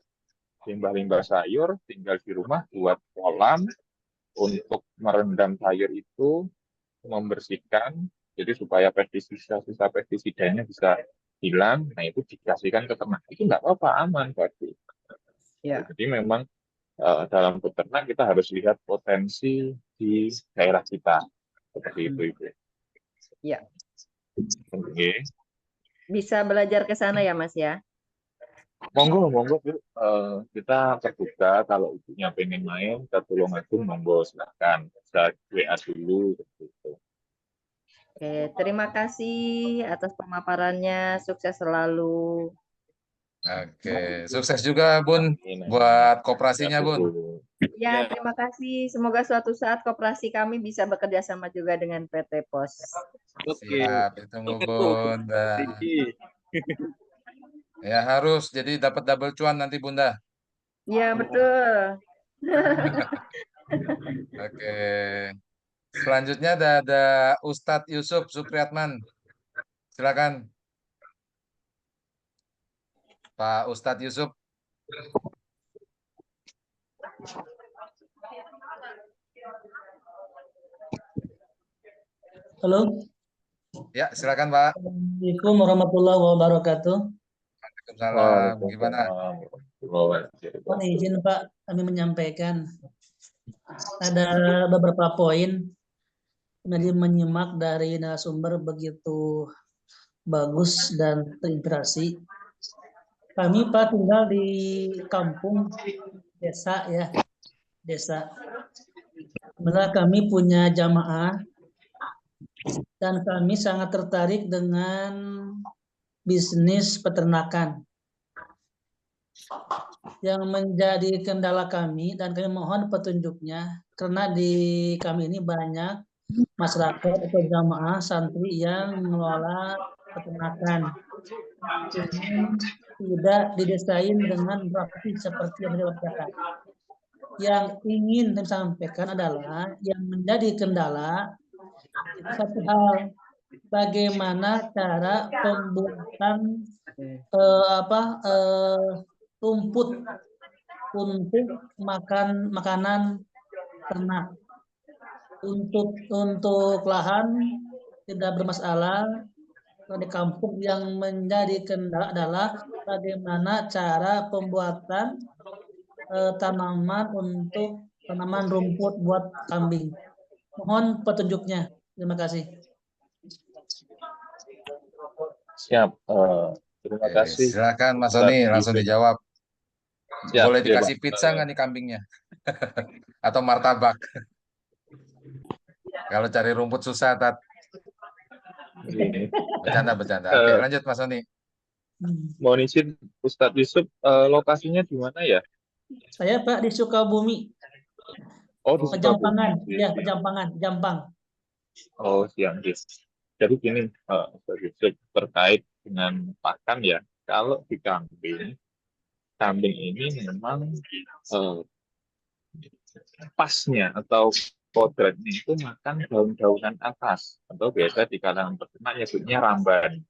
Limbah-limbah sayur tinggal di rumah buat kolam untuk merendam sayur itu, membersihkan, jadi supaya sisa pestisidanya bisa hilang. Nah itu dikasihkan ke ternak. Itu nggak apa-apa, aman berarti. Ya. Jadi memang dalam beternak kita harus lihat potensi di daerah kita. Seperti itu, Ibu. Ya. Oke. Bisa belajar ke sana ya, Mas ya? Monggo, monggo, Bu. Kita terbuka kalau ibunya pengen main ke Tulungagung, monggo silakan. Bisa WA dulu. Gitu. Oke, terima kasih atas pemaparannya. Sukses selalu. Oke, sukses juga Bun Amin, amin. buat Ya, koperasinya Bun. Bu. Ya, Ya, terima kasih. Semoga suatu saat koperasi kami bisa bekerja sama juga dengan PT Pos. Oke. Siap, ditunggu Oke, Bu. Bun. Dah. Tinggi. Ya harus, jadi dapat double cuan nanti Bunda. Ya, betul. Oke. Selanjutnya ada Ustadz Yusuf Supriyatman. Silakan Pak Ustadz Yusuf. Halo, Ya, silakan Pak. Assalamualaikum warahmatullahi wabarakatuh. Waalaikumsalam. Gimana? Waalaikumsalam. Mohon izin Pak, kami menyampaikan ada beberapa poin. Jadi menyimak dari narasumber begitu bagus dan terinspirasi. Kami Pak tinggal di kampung desa ya, desa. Sebenarnya kami punya jamaah dan kami sangat tertarik dengan bisnis peternakan. Yang menjadi kendala kami dan kami mohon petunjuknya karena di kami ini banyak masyarakat atau jamaah santri yang mengelola peternakan. Cuman tidak didesain dengan rapi seperti yang dilakukan. Yang ingin saya sampaikan adalah yang menjadi kendala satu hal, bagaimana cara pembuatan rumput untuk makanan ternak. Untuk lahan tidak bermasalah. Di kampung yang menjadi kendala adalah bagaimana cara pembuatan tanaman rumput buat kambing. Mohon petunjuknya. Terima kasih. Siap. Terima Oke, kasih. silakan Mas Ustadz Soni, langsung Yusuf. dijawab. Siap, Boleh iya, dikasih Pak. pizza nggak nih kambingnya? Atau martabak? Kalau cari rumput susah, Tat. Ini. Bercanda. Oke, lanjut Mas Soni. Mohon izin Ustadz Yusuf, lokasinya di mana ya? Saya Pak di Sukabumi. Oh, di Pejampangan. Sukabumi. Ya, Pejampangan, Jampang. Oh, siang. Jadi gini, Ustadz Yusuf, terkait dengan pakan ya. Kalau di kambing ini memang pasnya atau kodratnya itu makan daun-daunan atas atau biasa di kalangan peternak nyebutnya ramban.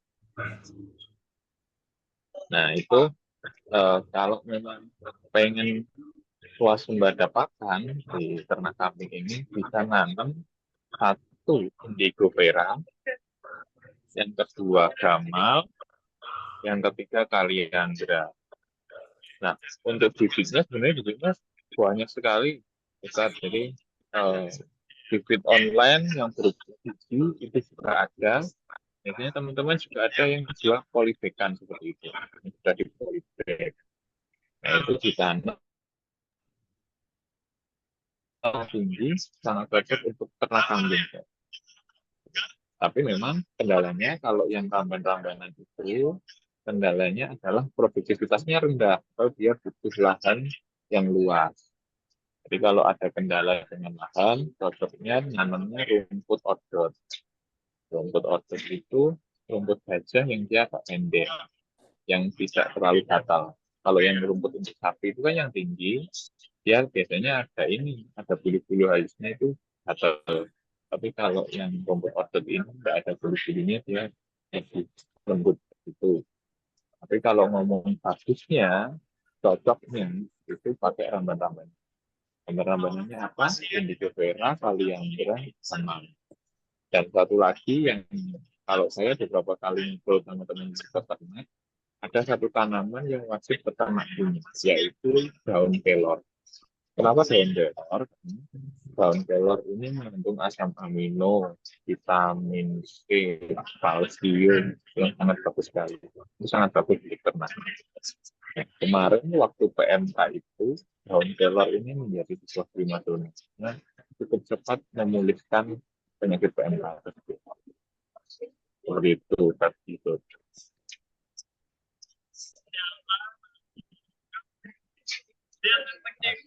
Nah itu kalau memang pengen swasembada pakan di ternak kambing ini bisa nanam satu indigo vera, yang kedua gamal, yang ketiga kaliandra. Nah untuk bibitnya sebenarnya banyak sekali. Jadi bibit online yang berbiji itu juga ada. Biasanya teman-teman juga ada yang jual polybagan seperti itu. Yang sudah di polybag. Nah itu ditanam tinggi, sangat cocok untuk ternak kambing. Tapi memang kendalanya kalau yang ramban-rambanan itu, kendalanya adalah produktivitasnya rendah, atau dia butuh lahan yang luas. Jadi kalau ada kendala dengan lahan, cocoknya nanamnya rumput odot. Rumput odot itu rumput gajah yang dia agak pendek, yang tidak terlalu gatal. Kalau yang rumput untuk sapi itu kan yang tinggi, dia biasanya ada bulu-bulu halusnya itu gatal. Tapi kalau yang rumput odot ini nggak ada bulu-bulunya, dia lebih lembut itu. Tapi kalau ngomong bagusnya, cocoknya itu pakai ramban-ramban. Ramban-rambanannya apa? Indigo vera, kaliandra, sama. Dan satu lagi yang kalau saya beberapa kali ngobrol sama teman peternak, ada satu tanaman yang wajib peternak punya, yaitu daun kelor. Kenapa daun kelor? Daun kelor ini mengandung asam amino, vitamin C, kalsium yang sangat bagus sekali. Itu sangat bagus di ternak. Nah, kemarin waktu PMK itu, daun kelor ini menjadi sebuah primadona. Nah, cukup cepat memulihkan penyakit PMK tersebut. Seperti itu, tadi itu.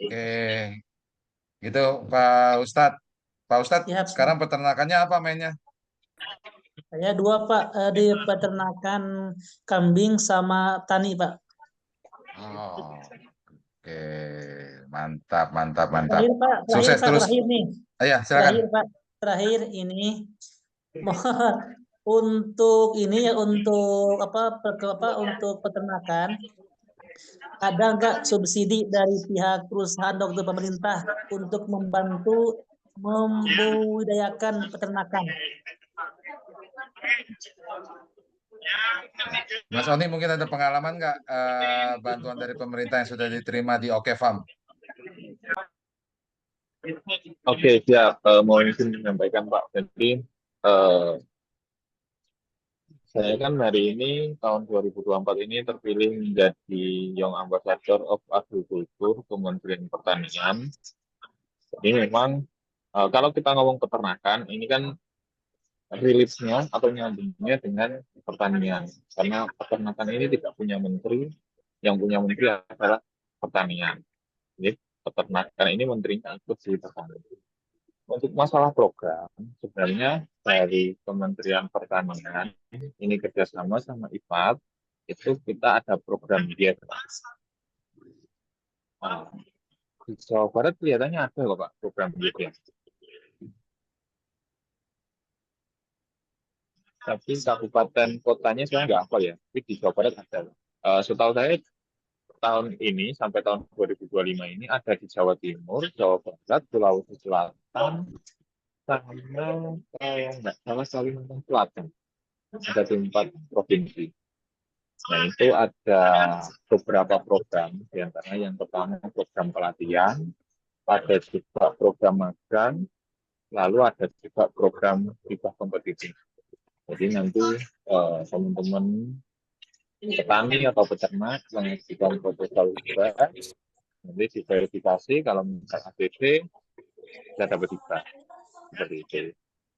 Oke, gitu Pak Ustadz. Pak Ustadz, Ya, sekarang peternakannya apa mainnya? saya dua Pak di peternakan kambing sama tani Pak. Oh, oke, mantap, mantap, mantap. Terakhir Pak, Sukses terus. terakhir nih. Iya, silakan. Terakhir Pak, terakhir ini mohon untuk ini ya untuk untuk peternakan ada nggak subsidi dari pihak perusahaan dokter pemerintah untuk membantu membudidayakan peternakan? Mas Oni mungkin ada pengalaman nggak bantuan dari pemerintah yang sudah diterima di Oke Farm? Oke, siap. Mau izin menyampaikan Pak. Jadi, saya kan hari ini tahun 2024 ini terpilih menjadi Young Ambassador of Agriculture Kementerian Pertanian. Jadi memang kalau kita ngomong peternakan, ini kan relate-nya atau nyambungnya dengan pertanian. Karena peternakan ini tidak punya menteri, yang punya menteri adalah pertanian. Jadi peternakan ini menterinya ikut di pertanian. Untuk masalah program, sebenarnya dari Kementerian Pertanian, ini kerjasama sama IPAT, itu kita ada program diet. Nah, di Jawa Barat kelihatannya ada kok Pak, program diet ya. Tapi kabupaten kotanya saya nggak hafal ya, tapi di Jawa Barat ada. Setahu saya tahun ini sampai tahun 2025 ini ada di Jawa Timur, Jawa Barat, Sulawesi Selatan, sama nggak salah Kalimantan Selatan. Ada di 4 provinsi. Nah, itu ada beberapa program, diantaranya yang pertama program pelatihan, ada juga program magang, lalu ada juga program hibah kompetitif. Jadi nanti teman-teman petani atau peternak mengajukan proposal hibah, nanti diverifikasi, kalau misalnya ADC, bisa dapat hibah. Seperti itu.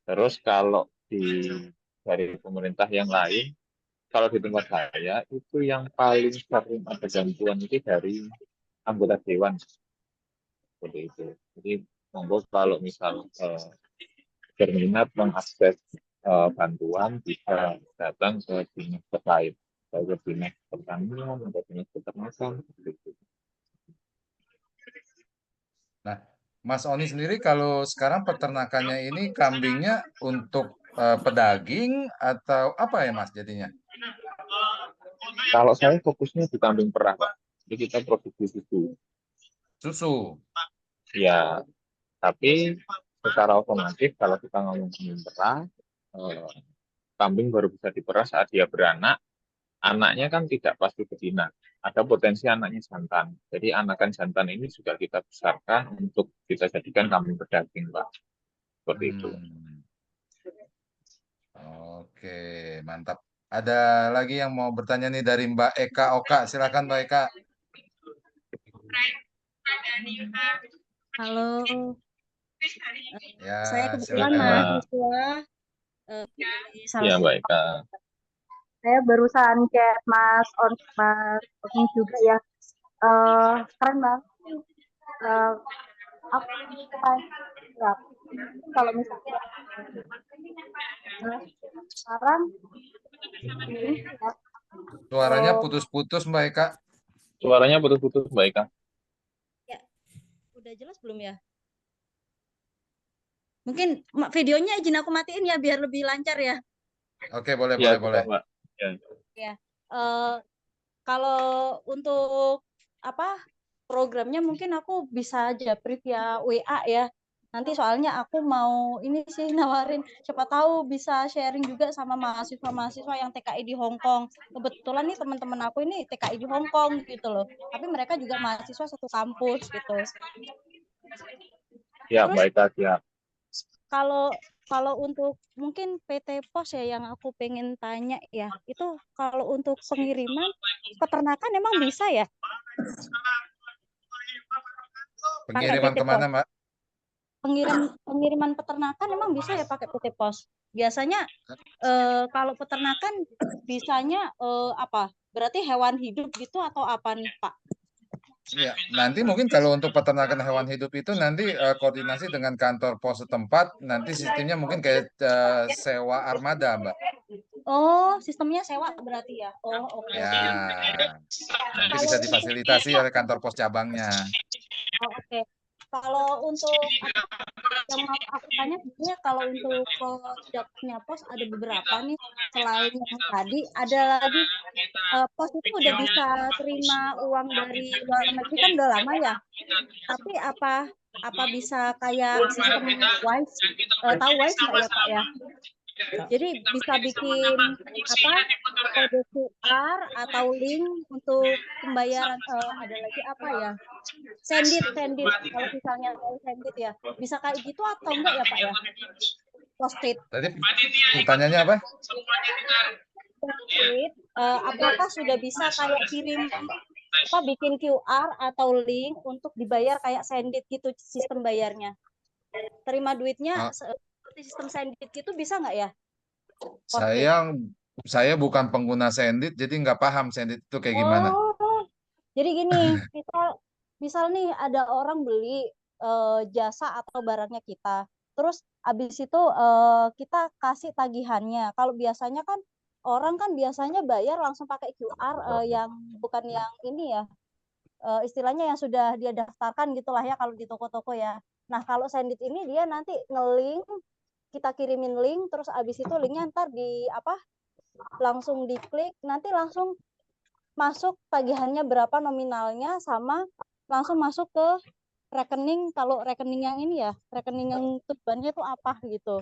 Terus kalau dari pemerintah yang lain, kalau di tempat saya itu yang paling sering ada bantuan itu dari anggota dewan seperti itu. Jadi monggo kalau misal berminat mengakses bantuan bisa datang ke dinas terkait, ke dinas pertanian atau dinas peternakan seperti itu. Nah, Mas Oni sendiri kalau sekarang peternakannya ini kambingnya untuk pedaging atau apa ya Mas jadinya? Kalau saya fokusnya di kambing perah, Pak. Jadi kita produksi susu. Susu. Ya, tapi secara otomatis kalau kita ngomong kambing perah, kambing baru bisa diperah saat dia beranak. Anaknya kan tidak pasti betina. Ada potensi anaknya jantan. Jadi anakan jantan ini juga kita besarkan untuk kita jadikan kambing pedaging, Pak. Seperti itu. Oke, mantap. Ada lagi yang mau bertanya nih dari Mbak Eka Oka. Silakan Mbak Eka. Halo, Ya, saya kebetulan silakan. mahasiswa Dari salah Iya, satu Mbak Eka. Saya barusan chat Mas Ons juga ya. Keren banget. Apa ya, kalau misalnya sekarang ini ya, Suaranya putus-putus Mbak Eka. Suaranya putus-putus, Mbak Eka. ya, udah jelas belum ya? Mungkin videonya izin aku matiin ya biar lebih lancar ya. Oke, boleh, Iya, boleh, boleh. sudah, Mbak. Ya. Ya, kalau untuk apa programnya mungkin aku bisa aja brief via WA ya. Nanti soalnya aku mau ini sih nawarin, siapa tahu bisa sharing juga sama mahasiswa-mahasiswa yang TKI di Hong Kong. Kebetulan nih teman-teman aku ini TKI di Hong Kong gitu loh. Tapi mereka juga mahasiswa satu kampus gitu. Ya, Terus Mbak Eka, siap. kalau untuk mungkin PT Pos ya yang aku pengen tanya ya, itu kalau untuk pengiriman peternakan emang bisa ya? Pakai Pengiriman PT kemana, Pos. Mbak? Pengiriman peternakan emang bisa ya pakai PT Pos. Biasanya kalau peternakan bisanya apa? Berarti hewan hidup gitu atau apa nih, Pak? Ya, nanti mungkin kalau untuk peternakan hewan hidup itu nanti koordinasi dengan kantor pos setempat, nanti sistemnya mungkin kayak sewa armada, Mbak. Oh, sistemnya sewa berarti ya. Oh, oke. Ya, nanti bisa Kalau difasilitasi oleh kantor pos cabangnya. oke. Kalau untuk yang mau aku tanya sebenarnya kalau untuk produknya pos ada beberapa nih, selain yang tadi ada lagi pos itu udah bisa terima uang dari luar negeri kan udah lama ya, tapi apa bisa kayak sistem Wise, tahu Wise nggak ya Pak ya? Jadi bisa bikin apa kode QR atau link untuk pembayaran, ada lagi apa ya, sendit kalau misalnya tahu sendit ya, bisa kayak gitu atau enggak ya Pak ya? Postpaid. Tadi pertanyaannya apa? Postpaid, apakah sudah bisa kayak kirim apa bikin QR atau link untuk dibayar kayak sendit gitu sistem bayarnya? Terima duitnya seperti sistem sendit gitu bisa nggak ya? Postpaid. Saya bukan pengguna Sendit, jadi nggak paham Sendit itu kayak gimana. Oh, jadi gini, misal nih ada orang beli jasa atau barangnya kita, terus habis itu kita kasih tagihannya. Kalau biasanya kan orang kan biasanya bayar langsung pakai QR, yang bukan yang ini ya, istilahnya yang sudah dia daftarkan gitulah ya kalau di toko-toko ya. Nah kalau Sendit ini dia nanti nge-link, kita kirimin link, terus habis itu linknya ntar di apa, langsung diklik, nanti langsung masuk tagihannya berapa nominalnya, sama langsung masuk ke rekening. Kalau rekening yang ini ya, rekening yang tujuannya itu apa gitu.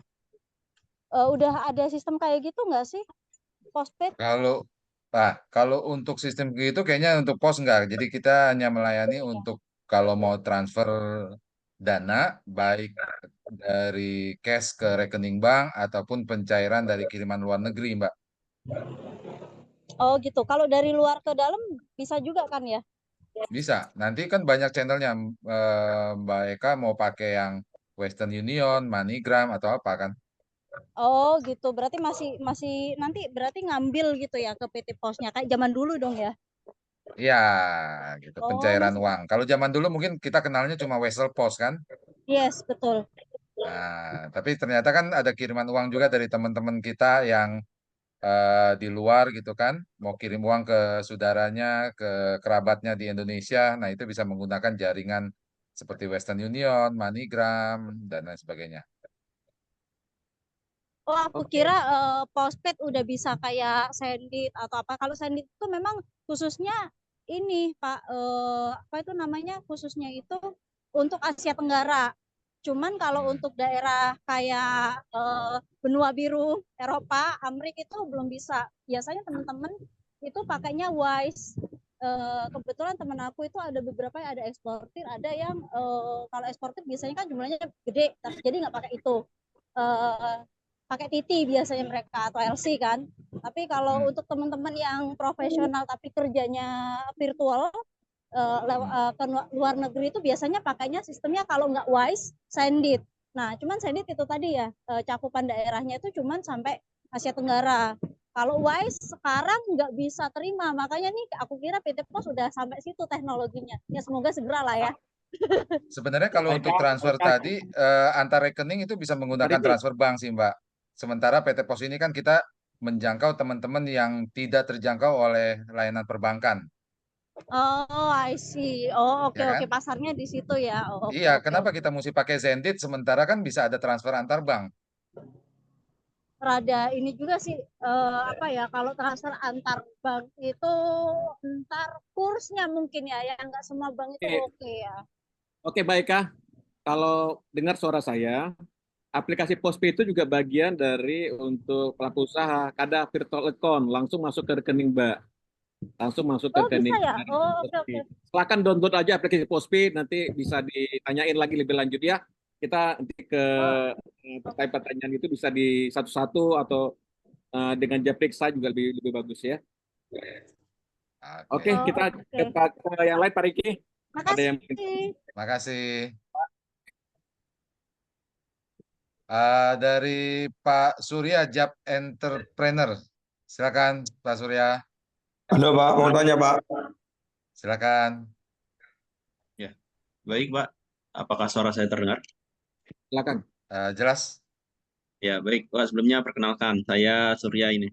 Udah ada sistem kayak gitu nggak sih postpaid? Kalau untuk sistem gitu kayaknya untuk pos enggak. Jadi kita hanya melayani untuk kalau mau transfer dana baik dari cash ke rekening bank ataupun pencairan dari kiriman luar negeri, Mbak. Oh gitu. Kalau dari luar ke dalam bisa juga kan ya? Bisa. Nanti kan banyak channelnya, Mbak Eka mau pakai yang Western Union, MoneyGram atau apa kan? Oh gitu. Berarti masih nanti berarti ngambil gitu ya ke PT Posnya kayak zaman dulu dong ya? Iya, gitu Oh pencairan masih. uang. Kalau zaman dulu mungkin kita kenalnya cuma Wesel Post kan? Yes, betul. Nah, tapi ternyata kan ada kiriman uang juga dari teman-teman kita yang di luar gitu kan, mau kirim uang ke saudaranya, ke kerabatnya di Indonesia. Nah, itu bisa menggunakan jaringan seperti Western Union, MoneyGram, dan lain sebagainya. Oh, aku kira postpaid udah bisa kayak Sendit atau apa. Kalau Sendit itu memang khususnya ini, Pak, apa itu namanya? Khususnya itu untuk Asia Tenggara. Cuman kalau untuk daerah kayak benua biru, Eropa, Amerika itu belum bisa. Biasanya teman-teman itu pakainya Wise. Kebetulan teman aku itu ada beberapa yang ada eksportir, ada yang kalau eksportir biasanya kan jumlahnya gede, jadi nggak pakai itu. Pakai TT biasanya mereka atau LC kan. Tapi kalau untuk teman-teman yang profesional tapi kerjanya virtual ke luar negeri itu biasanya pakainya sistemnya kalau nggak Wise, Sendit. Nah, cuman Senit itu tadi ya, cakupan daerahnya itu cuman sampai Asia Tenggara. Kalau WISE sekarang nggak bisa terima, makanya nih aku kira PT POS sudah sampai situ teknologinya. Ya semoga segera lah ya. Sebenarnya kalau Baik, untuk transfer Kak. tadi antar rekening itu bisa menggunakan Riki. transfer bank sih Mbak. Sementara PT Pos ini kan kita menjangkau teman-teman yang tidak terjangkau oleh layanan perbankan, Oh, I see. Oh, oke ya oke, kan? pasarnya di situ ya. Oh, oke Iya, oke kenapa oke. kita mesti pakai Zendit sementara kan bisa ada transfer antar bank? Rada ini juga sih, apa ya, kalau transfer antar bank itu ntar kursnya mungkin ya, yang nggak semua bank itu Oke, oke ya. oke baik Kak. Kalau dengar suara saya, aplikasi Postpay itu juga bagian dari untuk pelaku usaha. Ada virtual account, langsung masuk ke rekening Mbak. Langsung masuk ke Oh, bisa rekening ya? Oh, oke Postpay. oke. Silakan download aja aplikasi Postpay, nanti bisa ditanyain lagi lebih lanjut ya. Kita nanti ke Oh, pertanyaan-pertanyaan itu bisa di satu-satu atau dengan Japriksa juga lebih bagus ya. Oke, Oke, kita oke. ke yang lain Pak Riki. Ada yang Makasih. makasih. Dari Pak Surya Jab Entrepreneur. Silakan Pak Surya, Halo Pak, mau tanya Pak. silakan. Ya, baik Pak. Apakah suara saya terdengar? silakan. Jelas. Ya, baik. Pak, sebelumnya perkenalkan, saya Surya ini.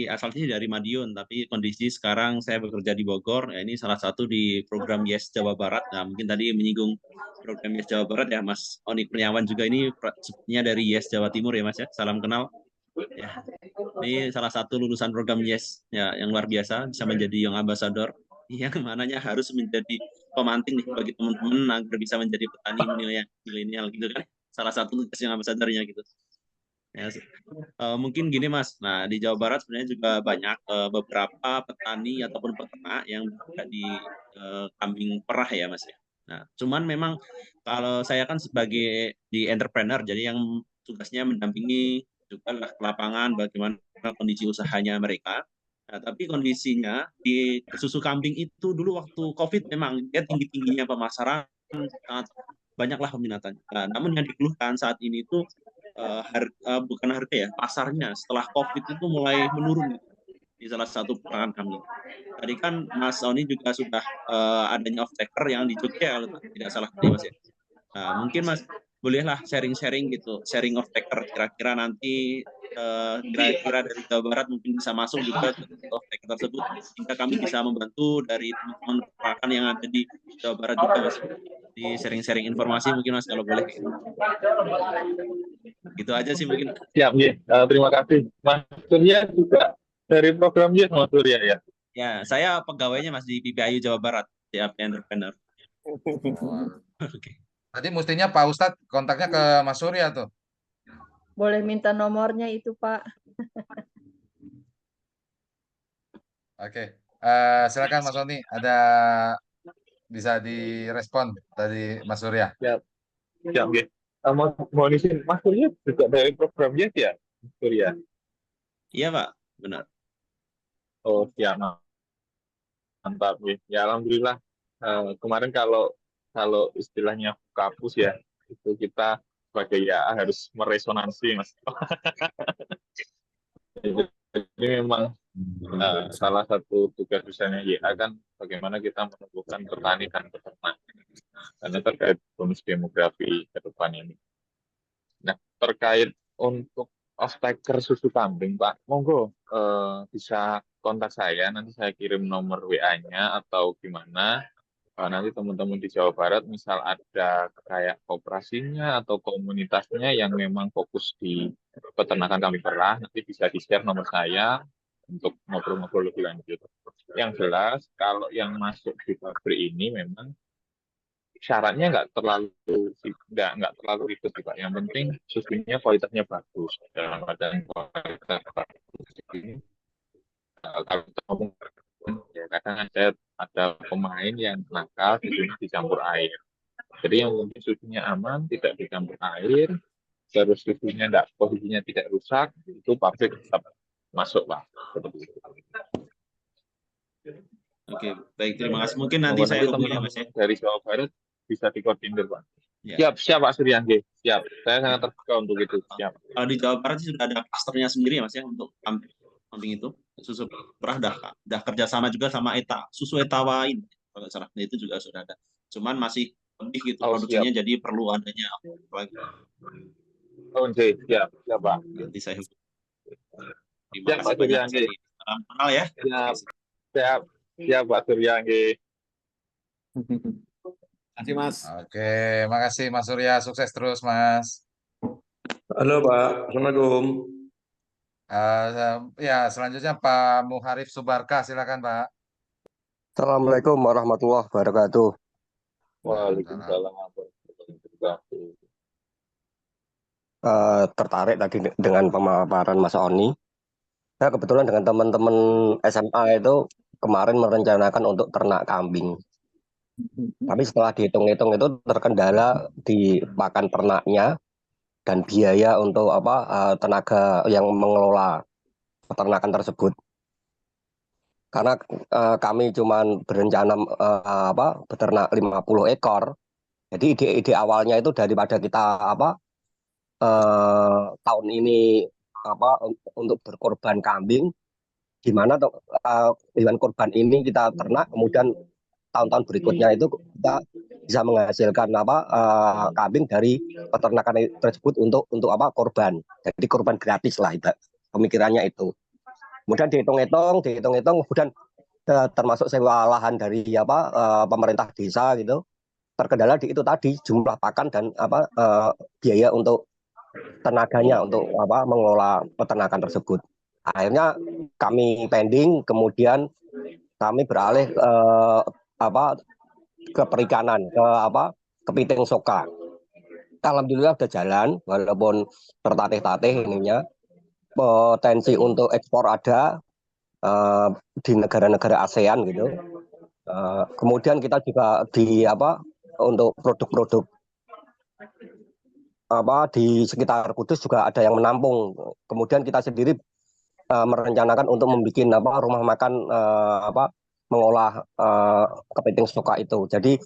Asalnya dari Madiun, tapi kondisi sekarang saya bekerja di Bogor. Ya, ini salah satu di program Yes Jawa Barat. Nah, mungkin tadi menyinggung program Yes Jawa Barat ya, Mas Oni Kurniawan juga ini sepertinya dari Yes Jawa Timur ya Mas ya. Salam kenal. Ya, ini salah satu lulusan program Yes ya, yang luar biasa, bisa menjadi Young Ambassador, yang mananya harus menjadi pemantik nih bagi teman-teman agar bisa menjadi petani milenial gitu kan. Salah satu tugas Young Ambassador-nya gitu. Ya, mungkin gini Mas. Nah, di Jawa Barat sebenarnya juga banyak beberapa petani ataupun peternak yang berada di kambing perah ya Mas ya. Nah, cuman memang kalau saya kan sebagai di entrepreneur, jadi yang tugasnya mendampingi juga lah ke lapangan bagaimana kondisi usahanya mereka. Nah, tapi kondisinya di susu kambing itu dulu waktu COVID memang dia tinggi-tingginya pemasaran, sangat banyaklah peminatannya. Nah, namun yang dikeluhkan saat ini itu bukan harga ya, pasarnya setelah COVID itu mulai menurun di salah satu perangan kami. Tadi kan Mas Oni juga sudah adanya off taker yang di Jogja kalau tidak salah tadi Mas ya. Nah, mungkin Mas bolehlah sharing-sharing gitu, sharing off taker kira-kira nanti kira-kira dari Jawa Barat mungkin bisa masuk juga ke off taker tersebut sehingga kami bisa membantu dari teman-teman peternakan yang ada di Jawa Barat juga Mas. Di sharing-sharing informasi mungkin Mas kalau boleh. Gitu aja sih mungkin. Siap, ya. Terima kasih. Mas Surya juga dari program Yes, Mas Surya ya. Ya, saya pegawainya Mas di PPIU Jawa Barat, di Entrepreneur. Oke. Tadi mestinya Pak Ustadz kontaknya ke Mas Surya tuh. Boleh minta nomornya itu, Pak. Oke. Silakan Mas Oni, ada bisa direspon dari Mas Surya. Siap, siap ya. Mohon izin, Mas Surya juga dari program Yes ya, Mas Surya. Iya Pak, benar. Oh, siap. Mantap ya. Ya alhamdulillah. Kemarin kalau istilahnya kapus ya, itu kita sebagai ya harus meresonansi Mas. Jadi memang salah satu tugas misalnya YA kan bagaimana kita menumbuhkan petani dan peternak karena terkait bonus demografi ke depan ini. Nah, terkait untuk off-taker susu kambing, Pak, monggo bisa kontak saya, nanti saya kirim nomor WA-nya atau gimana. Nanti teman-teman di Jawa Barat misal ada kayak kooperasinya atau komunitasnya yang memang fokus di peternakan kambing perah, nanti bisa di-share nomor saya untuk ngobrol-ngobrol lebih lanjut. Yang jelas, kalau yang masuk di pabrik ini memang syaratnya nggak terlalu ribet sih Pak. Yang penting susunya kualitasnya bagus. Dalam keadaan kualitas bagus ini, kalau kita ngomong ya kadang ada pemain yang nakal susunya dicampur air. Jadi yang penting susunya aman, tidak dicampur air, terus susunya posisinya tidak rusak, itu pabrik tetap masuk Pak. Seperti itu. Oke, baik terima kasih. Mungkin nanti saya hubungi ya Mas ya. Dari Jawa Barat bisa dikoordinir Pak. Ya. Siap Pak Surya, nggih. Siap. Saya sangat terbuka untuk itu. Siap. Kalau di Jawa Barat sih sudah ada klasternya sendiri ya Mas ya untuk kambing itu. Susu perah udah kerjasama juga sama susu Etawain kalau nggak salah. Nah, itu juga sudah ada. Cuman masih lebih gitu Oh, produksinya, siap. jadi perlu adanya Oh, nggih. Siap. Siap, Pak. nanti saya. Terima Siap, kasih Pak Surya, banyak. nggih. Salam kenal ya. Siap. Siap. Siap, Pak Surya, nggih. Terima kasih Mas. Oke, makasih Mas Surya. Sukses terus, Mas. Halo Pak, Assalamualaikum. Ya, selanjutnya Pak Muharif Subarka, silakan Pak. Assalamualaikum warahmatullahi wabarakatuh. Waalaikumsalam warahmatullahi wabarakatuh. Tertarik tadi dengan pemaparan Mas Oni. Saya kebetulan dengan teman-teman SMA itu kemarin merencanakan untuk ternak kambing. Tapi setelah dihitung-hitung itu terkendala di pakan ternaknya dan biaya untuk tenaga yang mengelola peternakan tersebut. Karena kami cuma berencana beternak 50 ekor. Jadi ide awalnya itu daripada kita tahun ini untuk berkorban kambing, gimana hewan korban ini kita ternak, kemudian tahun-tahun berikutnya itu kita bisa menghasilkan kambing dari peternakan tersebut untuk korban. Jadi korban gratis lah, pemikirannya itu. Kemudian dihitung-hitung, kemudian termasuk sewa lahan dari pemerintah desa gitu. Terkendala di itu tadi, jumlah pakan dan biaya untuk tenaganya untuk mengelola peternakan tersebut. Akhirnya kami pending, kemudian kami beralih ke perikanan, ke piting soka. Alhamdulillah udah jalan, walaupun tertatih-tatih ininya. Potensi untuk ekspor ada di negara-negara ASEAN gitu. Kemudian kita juga untuk produk-produk di sekitar Kudus juga ada yang menampung. Kemudian kita sendiri merencanakan untuk membuat rumah makan mengolah kepiting soka itu. Jadi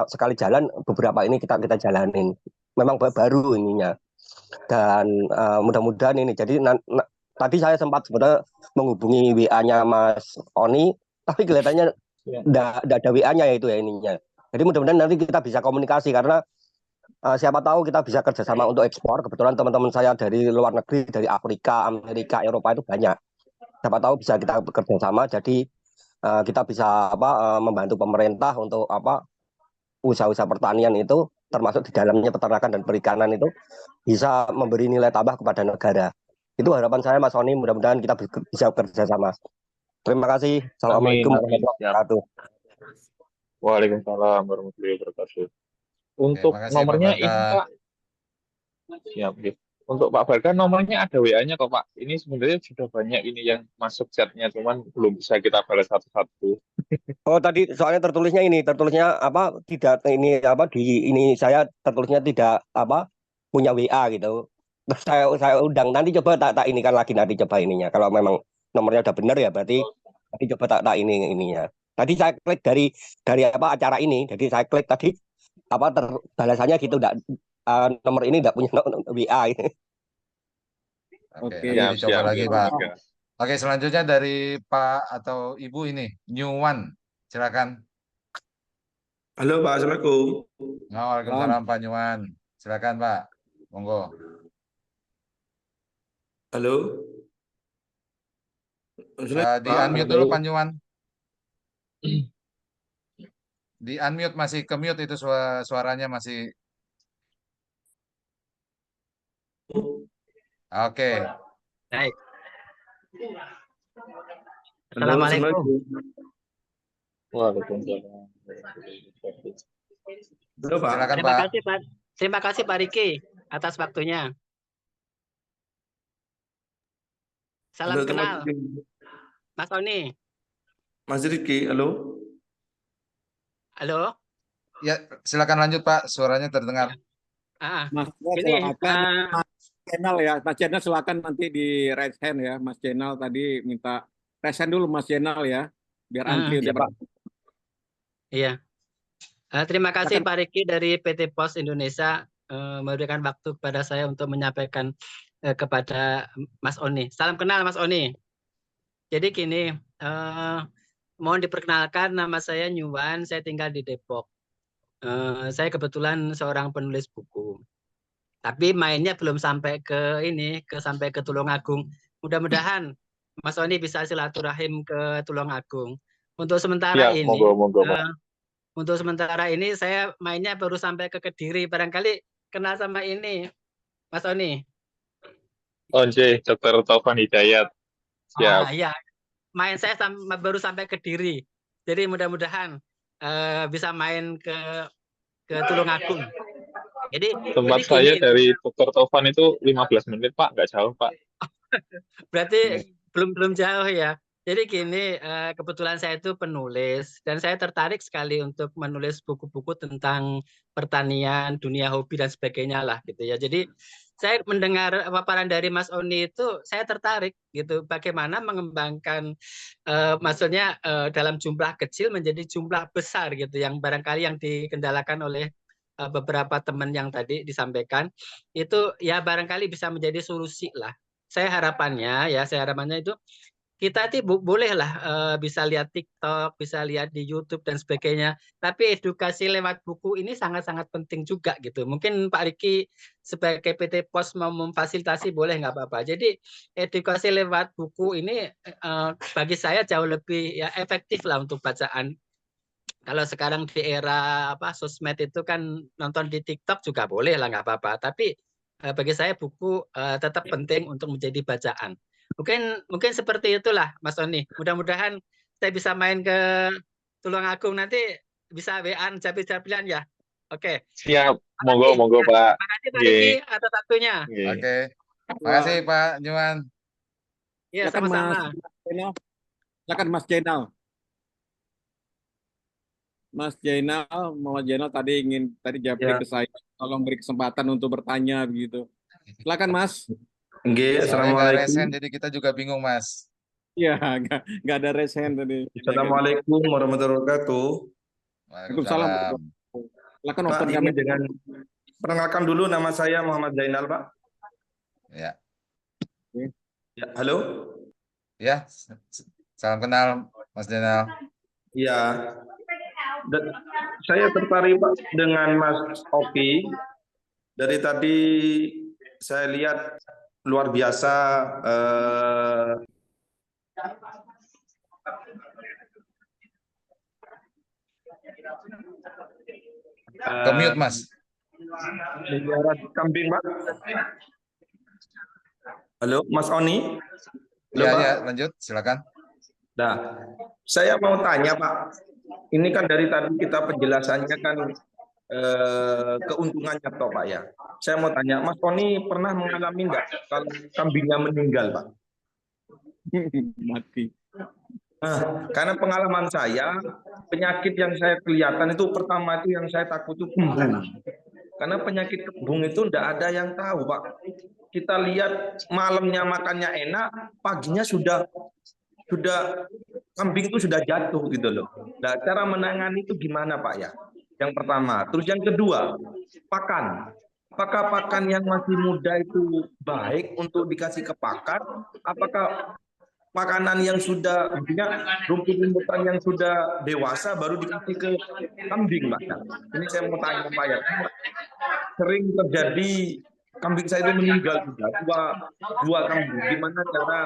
sekali jalan beberapa ini kita jalanin. Memang baru ininya. Dan mudah-mudahan ini. Jadi tadi saya sempat sebenarnya menghubungi WA-nya Mas Oni, tapi kelihatannya tidak ada WA-nya ya itu ya ininya. Jadi mudah-mudahan nanti kita bisa komunikasi karena siapa tahu kita bisa kerjasama untuk ekspor. Kebetulan teman-teman saya dari luar negeri, dari Afrika, Amerika, Eropa itu banyak. Siapa tahu bisa kita bekerja sama. Jadi kita bisa membantu pemerintah untuk usaha-usaha pertanian itu, termasuk di dalamnya peternakan dan perikanan itu bisa memberi nilai tambah kepada negara. Itu harapan saya Mas Oni, mudah-mudahan kita bisa bekerja sama. Terima kasih. Assalamualaikum warahmatullahi wabarakatuh. Waalaikumsalam warahmatullahi wabarakatuh. Untuk nomornya ini Pak. Siap. Untuk Pak Barka nomornya ada WA-nya kok Pak. Ini sebenarnya sudah banyak ini yang masuk chatnya, cuman belum bisa kita balas satu-satu. Oh tadi soalnya tertulisnya tidak di ini saya tertulisnya tidak punya WA gitu. Terus saya undang, nanti coba tak ini kan lagi, nanti coba ininya. Kalau memang nomornya udah benar ya berarti nanti coba tak ininya. Tadi saya klik dari acara ini. Jadi saya klik tadi balasannya gitu, nomor ini tidak punya WA. Oke, nanti dicoba lagi Pak. Oke, selanjutnya dari Pak atau Ibu ini, Nyuwan, silakan. Halo Pak, Assalamualaikum. Waalaikumsalam Pak Nyuwan, silakan Pak, monggo. Halo. Di unmute dulu Pak Nyuwan. Di unmute, masih ke mute itu suaranya masih. Oke. Baik. Assalamualaikum. Waalaikumsalam. Halo Pak. Silakan Terima Pak. kasih Pak. Terima kasih Pak Riki atas waktunya. Salam Halo, kenal. Mas Oni. Mas Riki, halo. Halo. Ya, silakan lanjut Pak, suaranya terdengar. Mas Ini channel ya, Mas Channel silakan nanti di raise hand ya, Mas Channel tadi minta raise hand dulu Mas Channel ya, biar antri iya, Pak. Iya. Terima kasih Silakan. Pak Riki dari PT Pos Indonesia memberikan waktu kepada saya untuk menyampaikan kepada Mas Oni. Salam kenal Mas Oni. Jadi gini, mohon diperkenalkan, nama saya Nyuwan, saya tinggal di Depok. Saya kebetulan seorang penulis buku. Tapi mainnya belum sampai ke ini, sampai ke Tulungagung. Mudah-mudahan Mas Oni bisa silaturahim ke Tulungagung. Untuk sementara Siap, ini, monggo, Pak. untuk sementara ini saya mainnya baru sampai ke Kediri. Barangkali kenal sama ini, Mas Oni. Once, Dr. Taufan Hidayat. Siap. Iya, main saya baru sampai Kediri. Jadi mudah-mudahan bisa main ke Tulungagung. Tempat saya gini, dari Dr. Taufan itu 15 menit, Pak. Nggak jauh, Pak. berarti belum jauh ya. Jadi gini, kebetulan saya itu penulis dan saya tertarik sekali untuk menulis buku-buku tentang pertanian, dunia hobi dan sebagainya lah gitu ya. Jadi saya mendengar paparan dari Mas Oni itu saya tertarik gitu, bagaimana mengembangkan maksudnya dalam jumlah kecil menjadi jumlah besar gitu, yang barangkali yang dikendalakan oleh beberapa teman yang tadi disampaikan itu ya barangkali bisa menjadi solusi lah. Saya harapannya itu kita bolehlah bisa lihat TikTok, bisa lihat di YouTube dan sebagainya. Tapi edukasi lewat buku ini sangat-sangat penting juga gitu. Mungkin Pak Riki sebagai PT Pos mau memfasilitasi boleh nggak apa-apa. Jadi edukasi lewat buku ini bagi saya jauh lebih ya efektif lah untuk bacaan. Kalau sekarang di era sosmed itu kan nonton di TikTok juga boleh lah nggak apa-apa. Tapi bagi saya buku tetap penting untuk menjadi bacaan. Mungkin seperti itulah Mas Oni. Mudah-mudahan saya bisa main ke Tulungagung nanti, bisa WA-an Jabil-Jabilan ya. Oke. Siap, monggo, Pak. Makasih Pak Riki atas waktunya. Oke. Makasih Pak Nyuman. Iya, Silakan sama-sama. Silakan Mas Jainal. Mas Jainal, Muhammad Jainal tadi japri ke saya, tolong beri kesempatan untuk bertanya begitu. Silakan Mas. Nggih, Soalnya nggak resen, Assalamualaikum. jadi kita juga bingung Mas. Iya, nggak ada resen tadi. Assalamualaikum warahmatullahi wabarakatuh. Waalaikumsalam. Silakan Pak, open ini kamera. dengan perkenalkan dulu, nama saya Muhammad Zainal, Pak. Ya. Ya, halo. Ya, salam kenal Mas Zainal. Ya. Dan saya tertarik Pak dengan Mas Oki. Dari tadi saya lihat luar biasa Mute Mas. Melihara kambing Pak. Halo Mas Oni. Halo, Ya, Pak. ya, lanjut silakan. Nah, saya mau tanya Pak. Ini kan dari tadi kita penjelasannya kan keuntungannya toh Pak ya. Saya mau tanya, Mas Oni pernah mengalami nggak kalau kambingnya meninggal Pak? Mati. Nah, karena pengalaman saya, penyakit yang saya kelihatan itu pertama itu yang saya takut itu kembung. Karena penyakit kembung itu tidak ada yang tahu Pak. Kita lihat malamnya makannya enak, paginya sudah kambing itu sudah jatuh gitu loh. Nah, cara menangani itu gimana Pak ya? Yang pertama. Terus yang kedua, pakan. Apakah pakan yang masih muda itu baik untuk dikasih ke pakan? Apakah makanan yang sudah, artinya rumput-rumputan yang sudah dewasa baru dikasih ke kambing Pak? Ini saya mau tanya Pak ya. Sering terjadi kambing saya itu meninggal juga, dua kambing. Gimana cara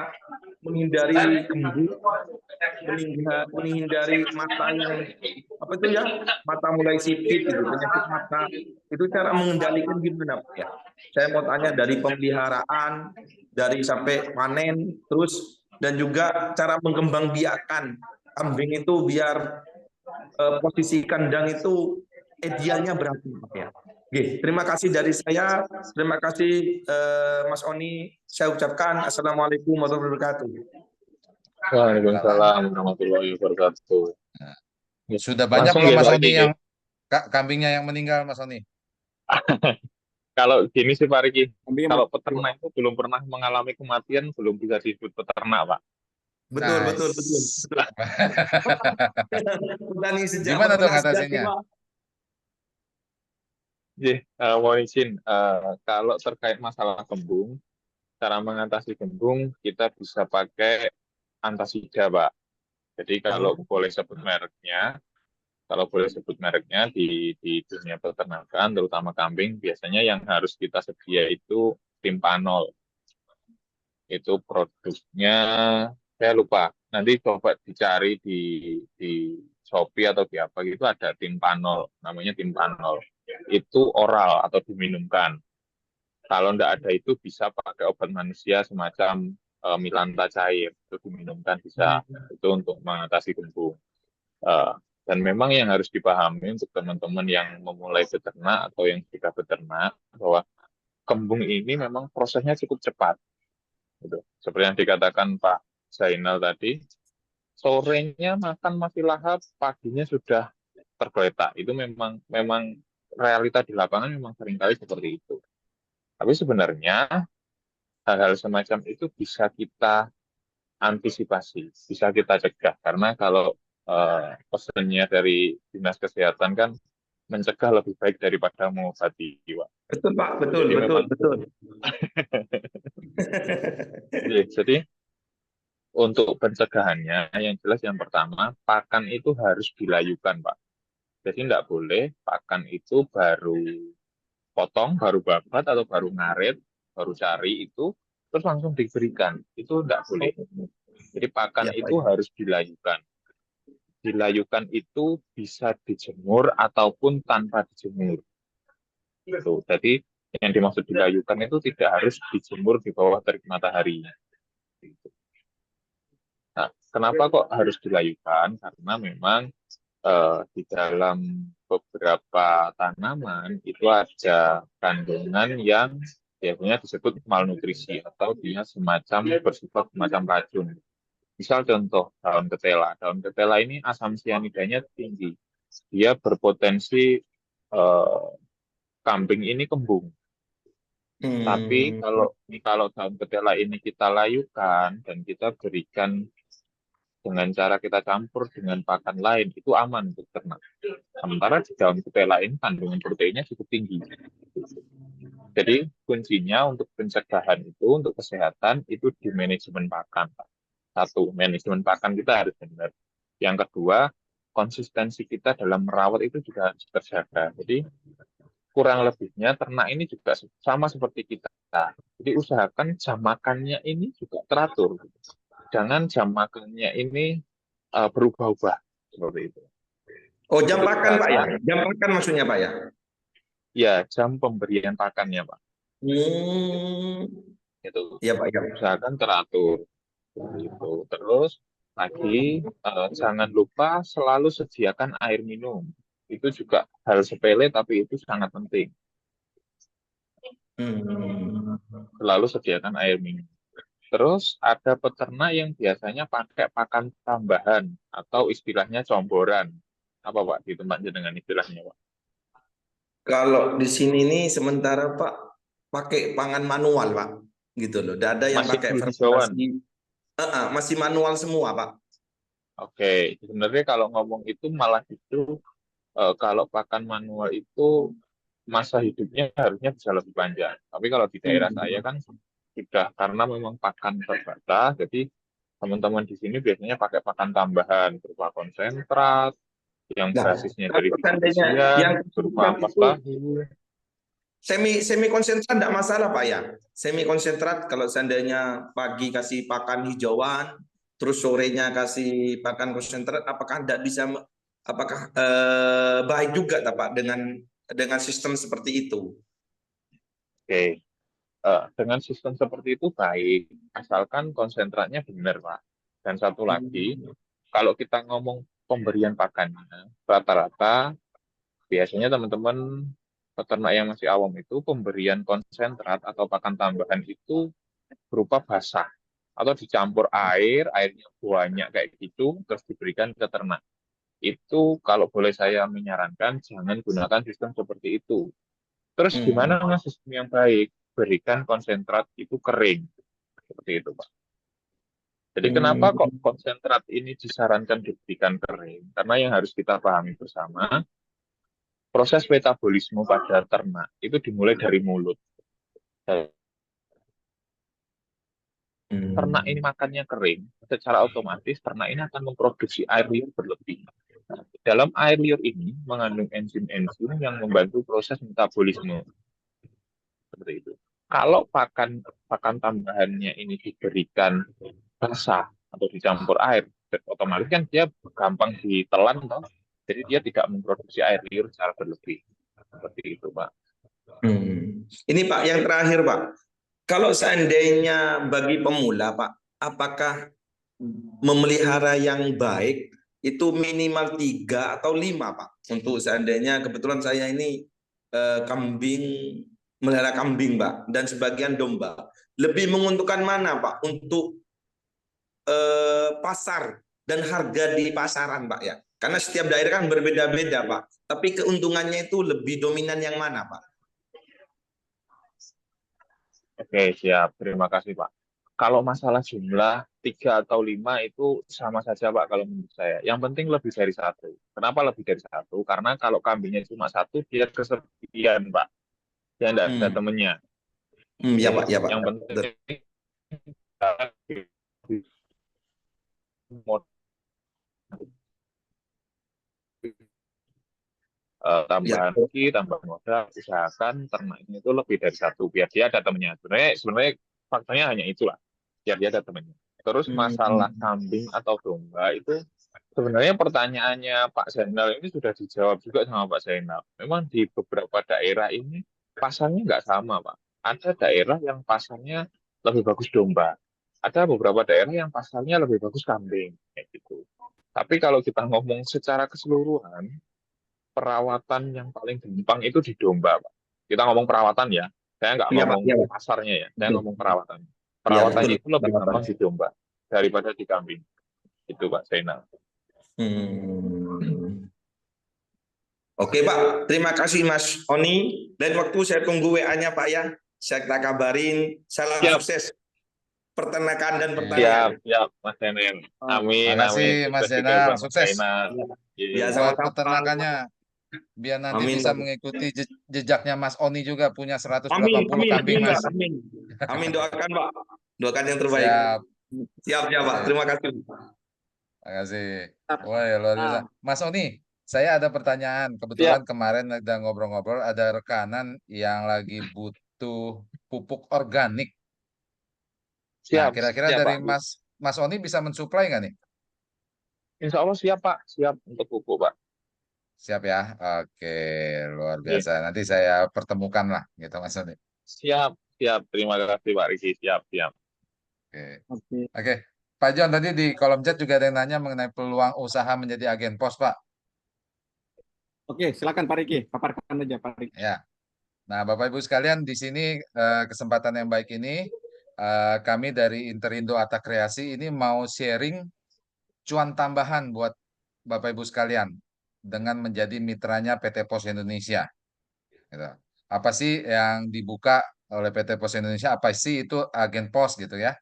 menghindari kembung, menghindari mata yang mata mulai sipit gitu, penyakit mata. Itu cara mengendalikan gimana Pak ya? Saya mau tanya dari pemeliharaan, dari sampai panen, terus dan juga cara mengembangbiakan kambing itu biar posisi kandang itu idealnya berapa Pak ya? Oke, terima kasih dari saya. Terima kasih Mas Oni. Saya ucapkan Assalamualaikum warahmatullahi wabarakatuh. Waalaikumsalam warahmatullahi wabarakatuh. Sudah banyak Langsung belum ya, Mas Pak Oni Riki? yang kambingnya yang meninggal Mas Oni? Kalau gini sih Pak Riki, Kambingnya kalau peternak itu belum pernah mengalami kematian, belum bisa disebut peternak Pak. Betul, Nice. betul. Petani sejak Gimana tuh Pernas ngatasinnya? Jawa. Mohon izin, kalau terkait masalah kembung, cara mengatasi kembung kita bisa pakai antasida, Pak. Jadi kalau boleh sebut mereknya di dunia peternakan, terutama kambing, biasanya yang harus kita sedia itu timpanol. Itu produknya, saya lupa. Nanti coba dicari di Shopee atau di apa gitu, ada timpanol, namanya timpanol. Itu oral atau diminumkan. Kalau enggak ada itu bisa pakai obat manusia semacam Milanta cair, itu diminumkan bisa. Itu untuk mengatasi kembung. Eh, dan memang yang harus dipahami untuk teman-teman yang memulai beternak atau yang sudah beternak, bahwa kembung ini memang prosesnya cukup cepat. Gitu. Seperti yang dikatakan Pak Zainal tadi, sorenya makan masih lahap, paginya sudah tergeletak. Itu memang realita di lapangan memang seringkali seperti itu. Tapi sebenarnya hal-hal semacam itu bisa kita antisipasi, bisa kita cegah. Karena kalau pesannya dari Dinas Kesehatan kan mencegah lebih baik daripada mengobati, Pak. Betul, Pak. Betul, Jadi betul, memang betul. jadi untuk pencegahannya, yang jelas yang pertama, pakan itu harus dilayukan, Pak. Jadi tidak boleh pakan itu baru potong, baru babat, atau baru ngarit, baru cari itu, terus langsung diberikan. Itu tidak boleh. Jadi pakan Ya, Pak. itu harus dilayukan. Dilayukan itu bisa dijemur ataupun tanpa dijemur. Gitu. Jadi yang dimaksud dilayukan itu tidak harus dijemur di bawah terik matahari. Gitu. Nah, kenapa kok harus dilayukan? Karena memang di dalam beberapa tanaman itu ada kandungan yang biasanya disebut malnutrisi atau dia bersifat semacam racun. Misal contoh daun ketela. Daun ketela ini asam sianidanya tinggi. Dia berpotensi kambing ini kembung. Tapi kalau daun ketela ini kita layukan dan kita berikan dengan cara kita campur dengan pakan lain, itu aman untuk ternak. Sementara di daun ketela ini kandungan proteinnya cukup tinggi. Jadi kuncinya untuk pencegahan itu, untuk kesehatan, itu di manajemen pakan. Satu, manajemen pakan kita harus benar. Yang kedua, konsistensi kita dalam merawat itu juga harus terjaga. Jadi kurang lebihnya ternak ini juga sama seperti kita. Jadi usahakan jam makannya ini juga teratur. Jangan jam makannya ini berubah-ubah seperti itu. Oh, jam Jadi pakan, Pak ya? Jam pakan maksudnya, Pak ya? Ya, jam pemberian pakannya, Pak. Itu. Ya, Pak. Ya. Usahakan teratur. Gitu. Terus lagi jangan lupa selalu sediakan air minum. Itu juga hal sepele tapi itu sangat penting. Selalu sediakan air minum. Terus ada peternak yang biasanya pakai pakan tambahan atau istilahnya comboran. Apa Pak di tempat dengan istilahnya Pak? Kalau di sini nih sementara Pak pakai pangan manual Pak, gitu loh. Tidak ada yang Masih pakai hijauan. masih manual semua Pak. Oke, sebenarnya kalau ngomong itu malah itu kalau pakan manual itu masa hidupnya harusnya bisa lebih panjang. Tapi kalau di daerah saya kan sudah karena memang pakan terbatas, jadi teman-teman di sini biasanya pakai pakan tambahan berupa konsentrat, yang basisnya dari biji-bijian, berupa ampas tahu. Semi konsentrat tidak masalah Pak ya. Semi konsentrat kalau seandainya pagi kasih pakan hijauan, terus sorenya kasih pakan konsentrat, apakah tidak bisa? Apakah baik juga Pak dengan sistem seperti itu? Oke. Dengan sistem seperti itu baik, asalkan konsentratnya benar, Pak. Dan satu lagi, kalau kita ngomong pemberian pakannya, rata-rata biasanya teman-teman peternak yang masih awam itu pemberian konsentrat atau pakan tambahan itu berupa basah atau dicampur airnya banyak kayak gitu, terus diberikan ke ternak. Itu kalau boleh saya menyarankan, jangan gunakan sistem seperti itu. Terus gimana sistem yang baik? Berikan konsentrat itu kering. Seperti itu, Pak. Jadi kenapa kok konsentrat ini disarankan diberikan kering? Karena yang harus kita pahami bersama, proses metabolisme pada ternak itu dimulai dari mulut. Ternak ini makannya kering, secara otomatis ternak ini akan memproduksi air liur berlebih. Nah, dalam air liur ini mengandung enzim-enzim yang membantu proses metabolisme. Seperti itu. Kalau pakan tambahannya ini diberikan basah atau dicampur air, otomatis kan dia gampang ditelan, toh. Jadi dia tidak memproduksi air liur secara berlebih. Seperti itu, Pak. Ini Pak, yang terakhir Pak. Kalau seandainya bagi pemula Pak, apakah memelihara yang baik itu minimal 3 atau 5 Pak? Untuk seandainya kebetulan saya ini melihara kambing Pak, dan sebagian domba. Lebih menguntungkan mana Pak untuk pasar dan harga di pasaran Pak ya? Karena setiap daerah kan berbeda-beda Pak. Tapi keuntungannya itu lebih dominan yang mana Pak? Oke, siap. Terima kasih, Pak. Kalau masalah jumlah 3 atau 5 itu sama saja, Pak, kalau menurut saya. Yang penting lebih dari 1. Kenapa lebih dari 1? Karena kalau kambingnya cuma 1, dia kesepian, Pak. Dia tidak ada temennya. Ya, Pak. Ya, Pak. Yang penting tambahan rezeki, tambahan modal, usahakan ternaknya itu lebih dari 1 biar dia ada temennya. Sebenarnya faktanya hanya itulah, biar dia ada temennya. Terus masalah kambing atau domba itu sebenarnya pertanyaannya Pak Zainal ini sudah dijawab juga sama Pak Zainal. Memang di beberapa daerah ini pasarnya nggak sama, Pak. Ada daerah yang pasarnya lebih bagus domba. Ada beberapa daerah yang pasarnya lebih bagus kambing, kayak gitu. Tapi kalau kita ngomong secara keseluruhan, perawatan yang paling gampang itu di domba, Pak. Kita ngomong perawatan ya. Saya nggak ngomong pasarnya ya. Saya ngomong perawatan. Perawatannya itu lebih gampang di domba daripada di kambing. Itu Pak Zainal. Oke Pak, terima kasih Mas Oni. Dan waktu saya tunggu WA-nya Pak ya. Saya kita kabarin. Salam sukses peternakan dan pertanian. Siap Mas Zainal. Amin. Terima kasih Mas Zainal. Sukses. Ya, buat peternakannya. Biar nanti bisa mengikuti jejaknya Mas Oni juga, punya 180 kambing, Mas. Amin, doakan Pak. Doakan yang terbaik. Siap Pak. Terima kasih. Terima kasih. Wah, luar biasa. Mas Oni, saya ada pertanyaan. Kebetulan kemarin ada ngobrol-ngobrol, ada rekanan yang lagi butuh pupuk organik. Nah, kira-kira dari Pak. Mas Oni bisa mensuplai nggak nih? Insya Allah siap Pak, siap untuk pupuk Pak. Siap ya, oke, luar biasa. Nanti saya pertemukan lah, gitu Mas Oni. Siap. Terima kasih Pak Riki, siap. Oke. Pak John, tadi di kolom chat juga ada yang nanya mengenai peluang usaha menjadi agen pos, Pak. Oke, silakan Pak Riki, paparkan aja Pak Riki. Ya. Nah, Bapak Ibu sekalian, di sini kesempatan yang baik ini kami dari Interindo Atta Kreasi ini mau sharing cuan tambahan buat Bapak Ibu sekalian dengan menjadi mitranya PT Pos Indonesia. Gitu. Apa sih yang dibuka oleh PT Pos Indonesia? Apa sih itu agen pos gitu ya?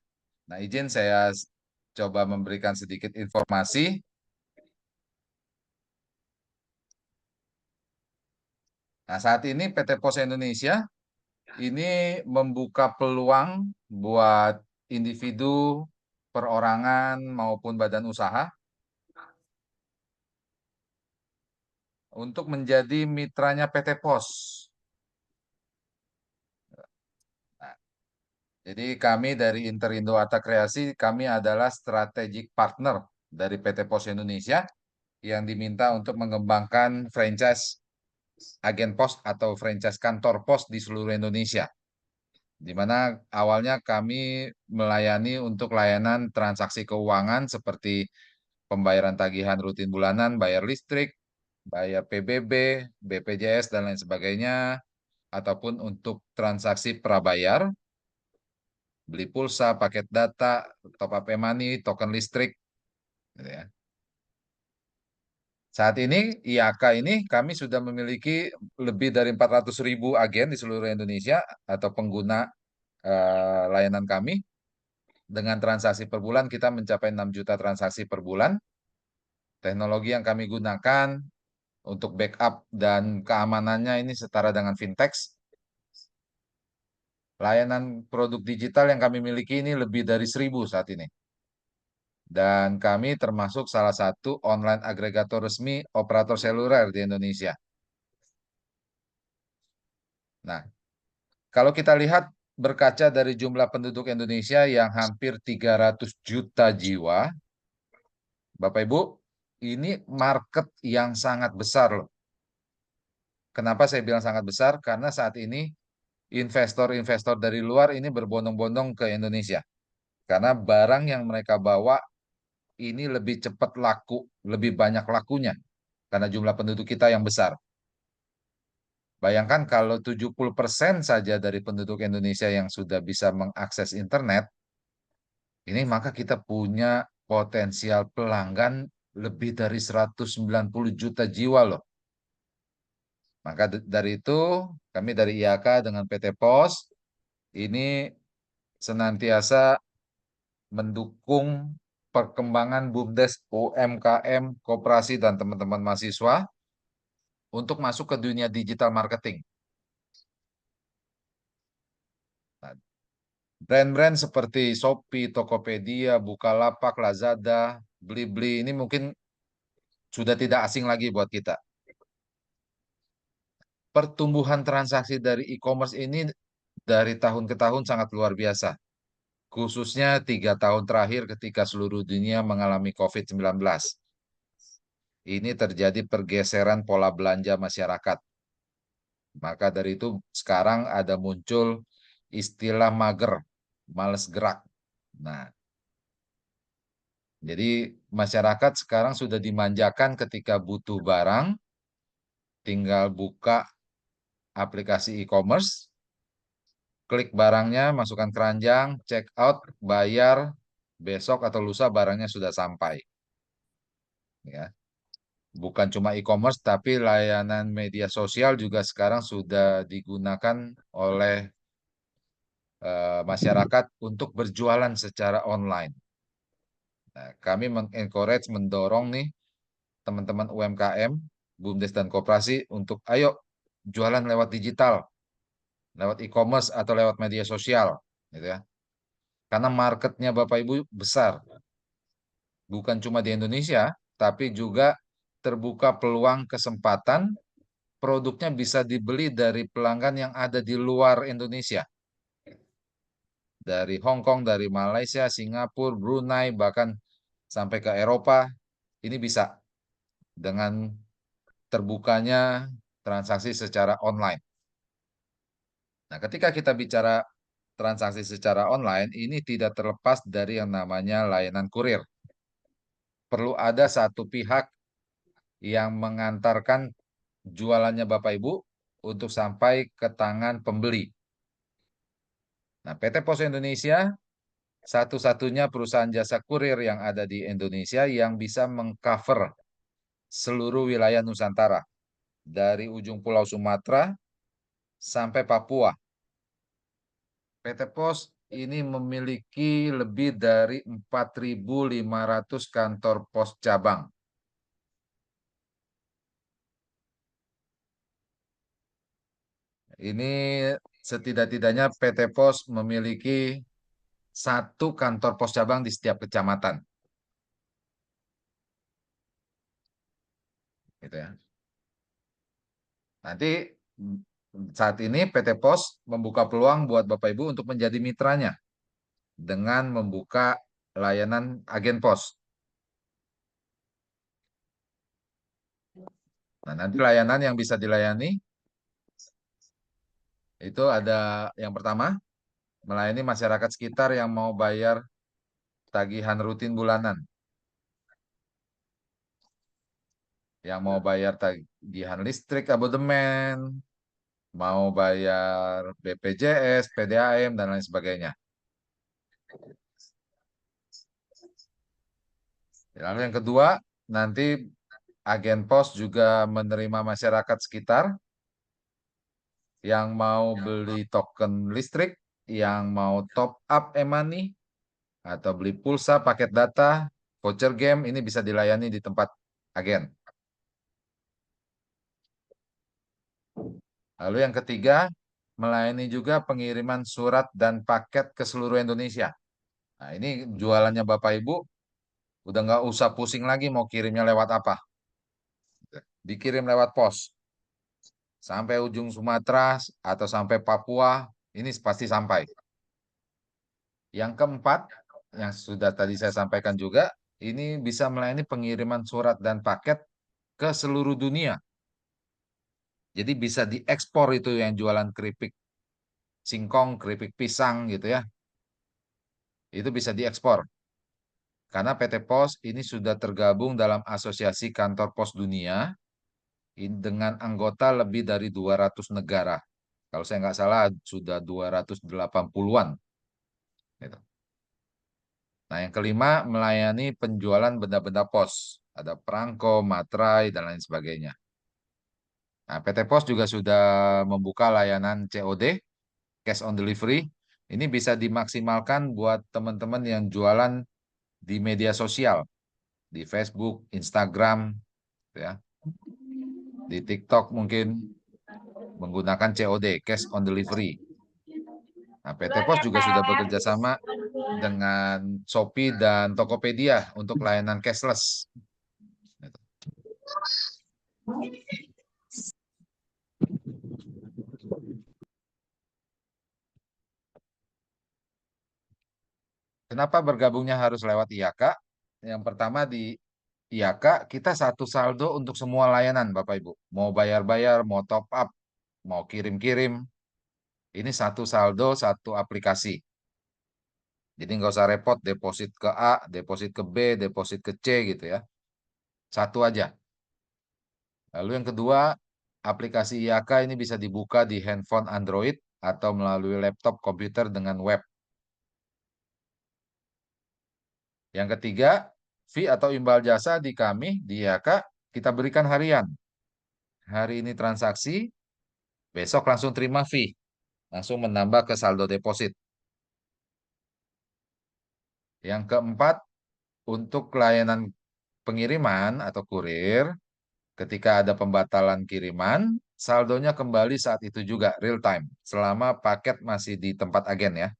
Nah, izin saya coba memberikan sedikit informasi. Nah, saat ini PT Pos Indonesia ini membuka peluang buat individu, perorangan maupun badan usaha untuk menjadi mitranya PT Pos. Nah, jadi kami dari Interindo Atta Kreasi, kami adalah strategic partner dari PT Pos Indonesia yang diminta untuk mengembangkan franchise agen pos atau franchise kantor pos di seluruh Indonesia. Di mana awalnya kami melayani untuk layanan transaksi keuangan seperti pembayaran tagihan rutin bulanan, bayar listrik, bayar PBB, BPJS, dan lain sebagainya, ataupun untuk transaksi prabayar, beli pulsa, paket data, top up e-money, token listrik, gitu ya. Saat ini IAK ini kami sudah memiliki lebih dari 400.000 agen di seluruh Indonesia atau pengguna layanan kami. Dengan transaksi per bulan kita mencapai 6 juta transaksi per bulan. Teknologi yang kami gunakan untuk backup dan keamanannya ini setara dengan fintech. Layanan produk digital yang kami miliki ini lebih dari 1.000 saat ini. Dan kami termasuk salah satu online agregator resmi operator seluler di Indonesia. Nah, kalau kita lihat berkaca dari jumlah penduduk Indonesia yang hampir 300 juta jiwa, Bapak Ibu, ini market yang sangat besar loh. Kenapa saya bilang sangat besar? Karena saat ini investor-investor dari luar ini berbondong-bondong ke Indonesia. Karena barang yang mereka bawa ini lebih cepat laku, lebih banyak lakunya. Karena jumlah penduduk kita yang besar. Bayangkan kalau 70% saja dari penduduk Indonesia yang sudah bisa mengakses internet, ini maka kita punya potensial pelanggan lebih dari 190 juta jiwa loh. Maka dari itu, kami dari IAK dengan PT POS ini senantiasa mendukung perkembangan BUMDes, UMKM, koperasi, dan teman-teman mahasiswa untuk masuk ke dunia digital marketing. Nah, brand-brand seperti Shopee, Tokopedia, Bukalapak, Lazada, Blibli ini mungkin sudah tidak asing lagi buat kita. Pertumbuhan transaksi dari e-commerce ini dari tahun ke tahun sangat luar biasa. Khususnya 3 tahun terakhir ketika seluruh dunia mengalami COVID-19. Ini terjadi pergeseran pola belanja masyarakat. Maka dari itu sekarang ada muncul istilah mager, males gerak. Nah, jadi masyarakat sekarang sudah dimanjakan ketika butuh barang, tinggal buka aplikasi e-commerce, klik barangnya, masukkan keranjang, check out, bayar, besok atau lusa barangnya sudah sampai. Ya. Bukan cuma e-commerce, tapi layanan media sosial juga sekarang sudah digunakan oleh masyarakat untuk berjualan secara online. Nah, kami mengencourage, mendorong nih teman-teman UMKM, BUMDes dan koperasi untuk ayo jualan lewat digital, lewat e-commerce atau lewat media sosial, gitu ya. Karena marketnya Bapak Ibu besar, bukan cuma di Indonesia, tapi juga terbuka peluang kesempatan produknya bisa dibeli dari pelanggan yang ada di luar Indonesia. Dari Hong Kong, dari Malaysia, Singapura, Brunei, bahkan sampai ke Eropa, ini bisa dengan terbukanya transaksi secara online. Nah, ketika kita bicara transaksi secara online, ini tidak terlepas dari yang namanya layanan kurir. Perlu ada satu pihak yang mengantarkan jualannya Bapak Ibu untuk sampai ke tangan pembeli. Nah, PT Pos Indonesia satu-satunya perusahaan jasa kurir yang ada di Indonesia yang bisa mengcover seluruh wilayah Nusantara. Dari ujung Pulau Sumatera sampai Papua. PT Pos ini memiliki lebih dari 4.500 kantor pos cabang. Ini setidak-tidaknya PT Pos memiliki 1 kantor pos cabang di setiap kecamatan. Gitu ya. Nanti saat ini PT Pos membuka peluang buat Bapak Ibu untuk menjadi mitranya dengan membuka layanan agen pos. Nah, nanti layanan yang bisa dilayani itu ada yang pertama, melayani masyarakat sekitar yang mau bayar tagihan rutin bulanan. Yang mau bayar tagihan listrik, abodemen, mau bayar BPJS, PDAM, dan lain sebagainya. Lalu yang kedua, nanti agen pos juga menerima masyarakat sekitar yang mau beli token listrik, yang mau top up e-money, atau beli pulsa, paket data, voucher game, ini bisa dilayani di tempat agen. Lalu yang ketiga, melayani juga pengiriman surat dan paket ke seluruh Indonesia. Nah, ini jualannya Bapak Ibu udah nggak usah pusing lagi mau kirimnya lewat apa. Dikirim lewat pos. Sampai ujung Sumatera atau sampai Papua, ini pasti sampai. Yang keempat, yang sudah tadi saya sampaikan juga, ini bisa melayani pengiriman surat dan paket ke seluruh dunia. Jadi bisa diekspor itu yang jualan keripik singkong, keripik pisang gitu ya. Itu bisa diekspor. Karena PT Pos ini sudah tergabung dalam Asosiasi Kantor Pos Dunia dengan anggota lebih dari 200 negara. Kalau saya nggak salah sudah 280-an. Gitu. Nah, yang kelima melayani penjualan benda-benda pos. Ada perangko, materai, dan lain sebagainya. Nah, PT Pos juga sudah membuka layanan COD, Cash on Delivery. Ini bisa dimaksimalkan buat teman-teman yang jualan di media sosial, di Facebook, Instagram, ya, di TikTok mungkin menggunakan COD, Cash on Delivery. Nah, PT Pos juga sudah bekerja sama dengan Shopee dan Tokopedia untuk layanan cashless. Kenapa bergabungnya harus lewat IAK? Yang pertama di IAK kita satu saldo untuk semua layanan Bapak Ibu. Mau bayar-bayar, mau top up, mau kirim-kirim. Ini satu saldo, satu aplikasi. Jadi nggak usah repot deposit ke A, deposit ke B, deposit ke C gitu ya. Satu aja. Lalu yang kedua, aplikasi IAK ini bisa dibuka di handphone Android atau melalui laptop komputer dengan web. Yang ketiga, fee atau imbal jasa di kami, di IAK, kita berikan harian. Hari ini transaksi, besok langsung terima fee. Langsung menambah ke saldo deposit. Yang keempat, untuk layanan pengiriman atau kurir, ketika ada pembatalan kiriman, saldonya kembali saat itu juga, real time, selama paket masih di tempat agen ya.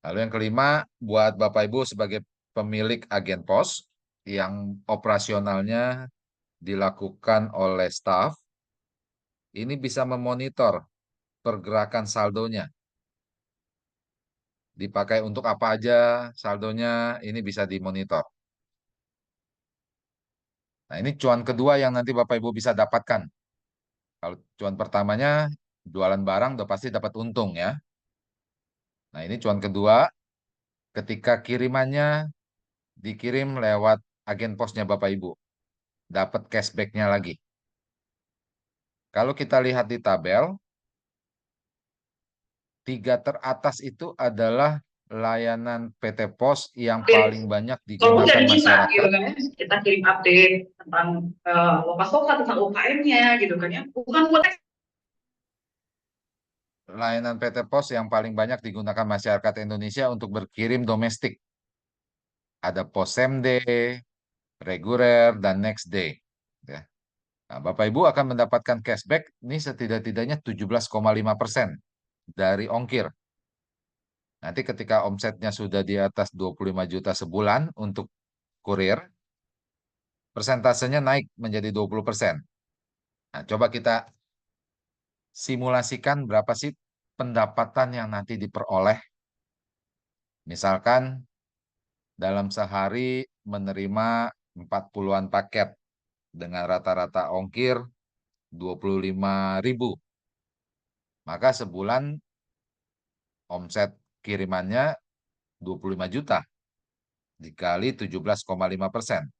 Lalu yang kelima, buat Bapak Ibu sebagai pemilik agen pos yang operasionalnya dilakukan oleh staf, ini bisa memonitor pergerakan saldonya. Dipakai untuk apa aja saldonya, ini bisa dimonitor. Nah, ini cuan kedua yang nanti Bapak Ibu bisa dapatkan. Kalau cuan pertamanya, jualan barang udah pasti dapat untung ya. Nah, ini cuan kedua, ketika kirimannya dikirim lewat agen posnya Bapak Ibu. Dapat cashback-nya lagi. Kalau kita lihat di tabel, 3 teratas itu adalah layanan PT Pos yang paling banyak Kalau digunakan dari kita masyarakat. gitu kan ya, kita kirim update tentang Lokasoka, tentang UKM-nya gitu kan ya. Bukan buat Layanan PT Pos yang paling banyak digunakan masyarakat Indonesia untuk berkirim domestik. Ada Pos Same Day, reguler, dan next day. Ya. Nah, Bapak Ibu akan mendapatkan cashback ini setidak-tidaknya 17,5% dari ongkir. Nanti ketika omsetnya sudah di atas 25 juta sebulan untuk kurir, persentasenya naik menjadi 20%. Nah, coba kita simulasikan berapa sih pendapatan yang nanti diperoleh. Misalkan dalam sehari menerima 40-an paket dengan rata-rata ongkir 25.000. Maka sebulan omset kirimannya 25 juta dikali 17,5%.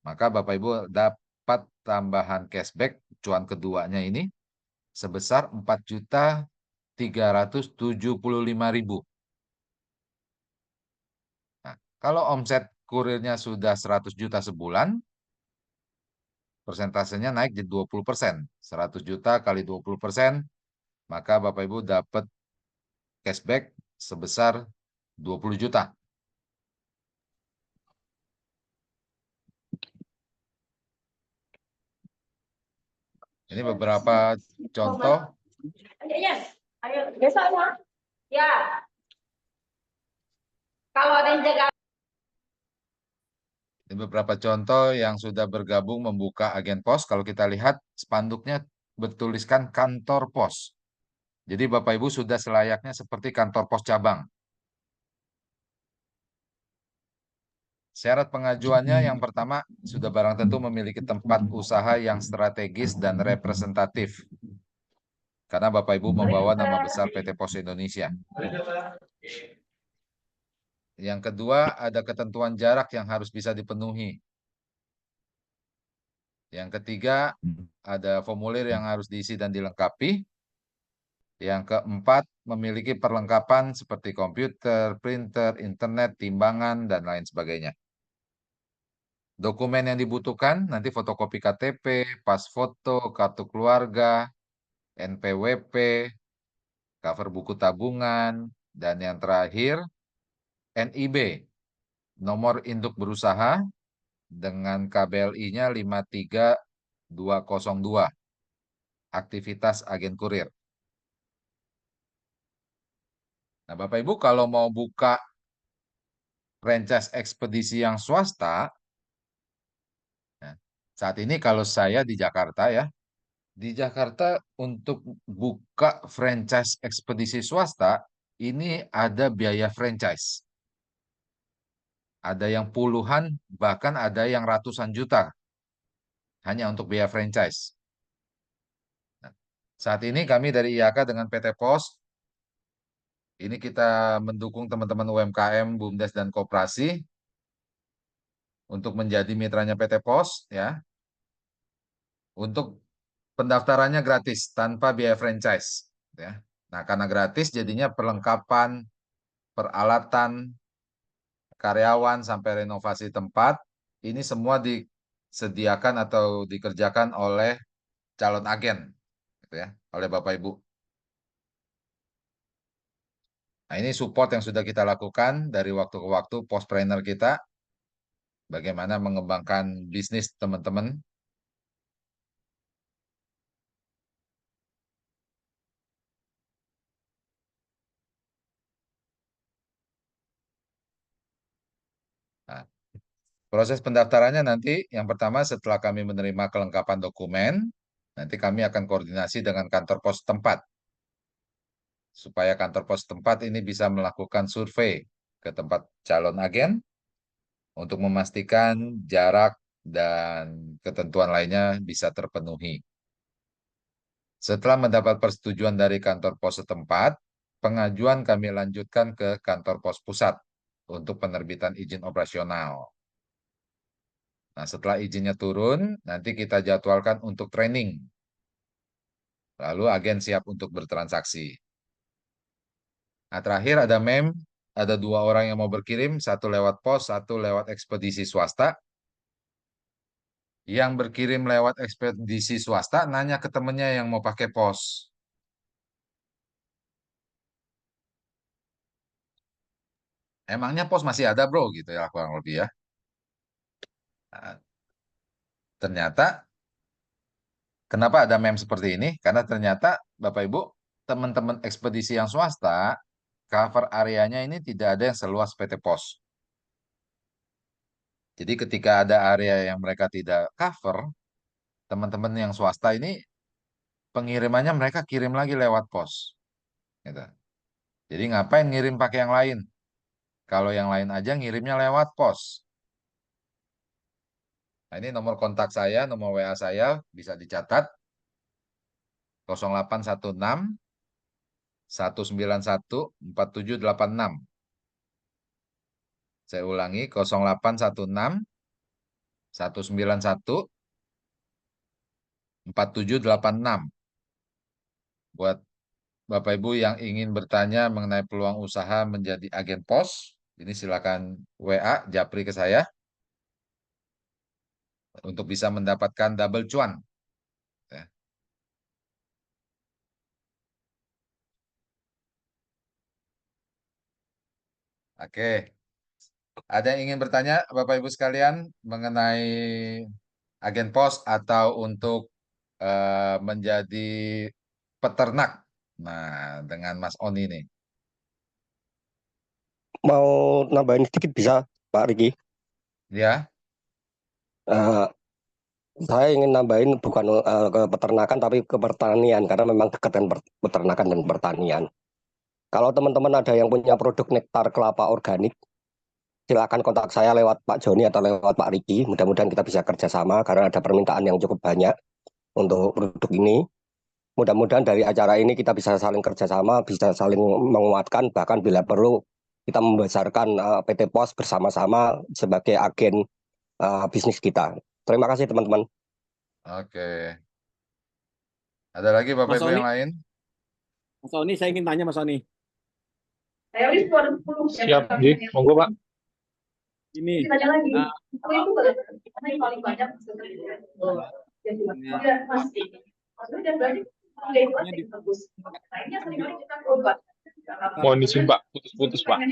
Maka Bapak Ibu dapat tambahan cashback cuan keduanya ini sebesar 4.375.000. Nah, kalau omset kurirnya sudah 100 juta sebulan, persentasenya naik jadi 20%. 100 juta kali 20%, maka Bapak Ibu dapat cashback sebesar 20 juta. Ini beberapa contoh. Ayo, besoknya. Ya. Kalau ada yang jaga. Ini beberapa contoh yang sudah bergabung membuka agen pos. Kalau kita lihat spanduknya bertuliskan kantor pos. Jadi Bapak Ibu sudah selayaknya seperti kantor pos cabang. Syarat pengajuannya yang pertama sudah barang tentu memiliki tempat usaha yang strategis dan representatif. Karena Bapak Ibu membawa nama besar PT Pos Indonesia. Yang kedua, ada ketentuan jarak yang harus bisa dipenuhi. Yang ketiga, ada formulir yang harus diisi dan dilengkapi. Yang keempat, memiliki perlengkapan seperti komputer, printer, internet, timbangan, dan lain sebagainya. Dokumen yang dibutuhkan, nanti fotokopi KTP, pas foto, kartu keluarga, NPWP, cover buku tabungan, dan yang terakhir, NIB, nomor induk berusaha, dengan KBLI-nya 53202, aktivitas agen kurir. Nah, Bapak Ibu kalau mau buka franchise ekspedisi yang swasta, ya, saat ini kalau saya di Jakarta ya, di Jakarta untuk buka franchise ekspedisi swasta, ini ada biaya franchise. Ada yang puluhan, bahkan ada yang ratusan juta, hanya untuk biaya franchise. Nah, saat ini kami dari IAK dengan PT Pos, ini kita mendukung teman-teman UMKM, BUMDes, dan koperasi untuk menjadi mitranya PT Pos, ya. Untuk pendaftarannya gratis, tanpa biaya franchise, ya. Nah, karena gratis, jadinya perlengkapan, peralatan, karyawan, sampai renovasi tempat, ini semua disediakan atau dikerjakan oleh calon agen, gitu ya, oleh Bapak Ibu. Nah, ini support yang sudah kita lakukan dari waktu ke waktu, pospreneur kita, bagaimana mengembangkan bisnis teman-teman. Nah, proses pendaftarannya nanti yang pertama setelah kami menerima kelengkapan dokumen, nanti kami akan koordinasi dengan kantor pos tempat, supaya kantor pos tempat ini bisa melakukan survei ke tempat calon agen untuk memastikan jarak dan ketentuan lainnya bisa terpenuhi. Setelah mendapat persetujuan dari kantor pos setempat, pengajuan kami lanjutkan ke kantor pos pusat untuk penerbitan izin operasional. Nah, setelah izinnya turun, nanti kita jadwalkan untuk training. Lalu agen siap untuk bertransaksi. Nah, terakhir ada ada 2 orang yang mau berkirim, 1 lewat pos, 1 lewat ekspedisi swasta. Yang berkirim lewat ekspedisi swasta, nanya ke temennya yang mau pakai pos. Emangnya pos masih ada bro, gitu ya kurang lebih ya. Nah, ternyata, kenapa ada seperti ini? Karena ternyata Bapak Ibu, teman-teman ekspedisi yang swasta, cover areanya ini tidak ada yang seluas PT Pos. Jadi ketika ada area yang mereka tidak cover, teman-teman yang swasta ini pengirimannya mereka kirim lagi lewat pos. Gitu. Jadi ngapain ngirim pakai yang lain? Kalau yang lain aja ngirimnya lewat pos. Nah, ini nomor kontak saya, nomor WA saya bisa dicatat 0816 191 4786. Saya ulangi 0816 191 4786. Buat Bapak Ibu yang ingin bertanya mengenai peluang usaha menjadi agen pos, ini silakan WA Japri ke saya untuk bisa mendapatkan double cuan. Ya. Oke, ada yang ingin bertanya Bapak Ibu sekalian mengenai agen pos atau untuk menjadi peternak. Nah, dengan Mas Oni nih. Mau nambahin sedikit bisa, Pak Riki? Ya, Eh, saya ingin nambahin bukan ke peternakan tapi ke pertanian karena memang dekat dengan peternakan dan pertanian. Kalau teman-teman ada yang punya produk nektar kelapa organik, silakan kontak saya lewat Pak Joni atau lewat Pak Riki. Mudah-mudahan kita bisa kerjasama karena ada permintaan yang cukup banyak untuk produk ini. Mudah-mudahan dari acara ini kita bisa saling kerjasama, bisa saling menguatkan, bahkan bila perlu kita membesarkan PT POS bersama-sama sebagai agen bisnis kita. Terima kasih teman-teman. oke. Ada lagi Bapak Mas Ibu Oni, yang lain? Mas Oni, saya ingin tanya Mas Oni. Saya udah 2010 Siap, Ji. Monggo, Pak. Ini, Tanya lagi. Aku itu karena yang paling banyak sebenarnya. Ya, pasti. Maksudnya berarti dia itu aja yang bagus. Lainnya seringkali kita berubah. Mohon izin, Pak. Putus-putus, Pak.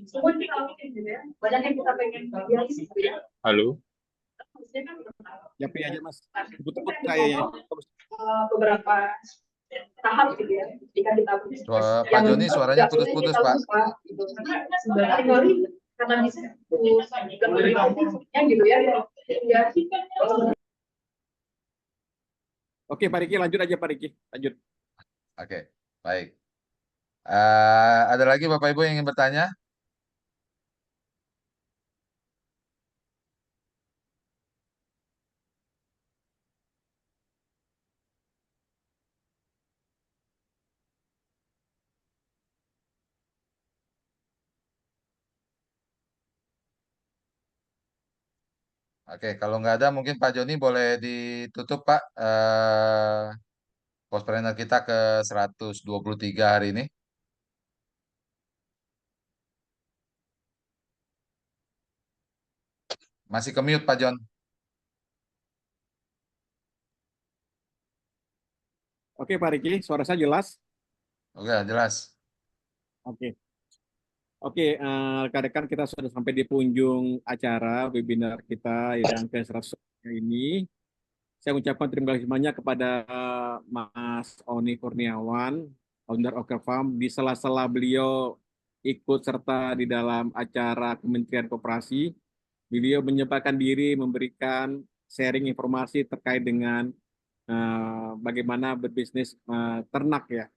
Semua kita lakukan gitu ya. Banyak yang kita pengen bagian gitu ya. Halo. ya pi aja Mas. Putut kayaknya. Beberapa tahap gitu ya. Jika kita Pak Joni suaranya putus-putus, Pak. Karena bisa gitu ya. Oke, Pak Riki, lanjut aja Pak Riki. Lanjut. Oke, baik. Ada lagi Bapak Ibu yang ingin bertanya? Oke, kalau nggak ada mungkin Pak Joni boleh ditutup Pak. Postpreneur kita ke 123 hari ini. Masih ke mute Pak Jon. Oke, Pak Riki, suara saya jelas? Oke, jelas. Oke. Oke, rekan-rekan kita sudah sampai di penghujung acara webinar kita yang ke-100 ini. Saya ucapkan terima kasih banyak kepada Mas Oni Kurniawan, founder Oker Farm. Di sela-sela beliau ikut serta di dalam acara Kementerian Koperasi, beliau menyempatkan diri memberikan sharing informasi terkait dengan bagaimana berbisnis ternak ya,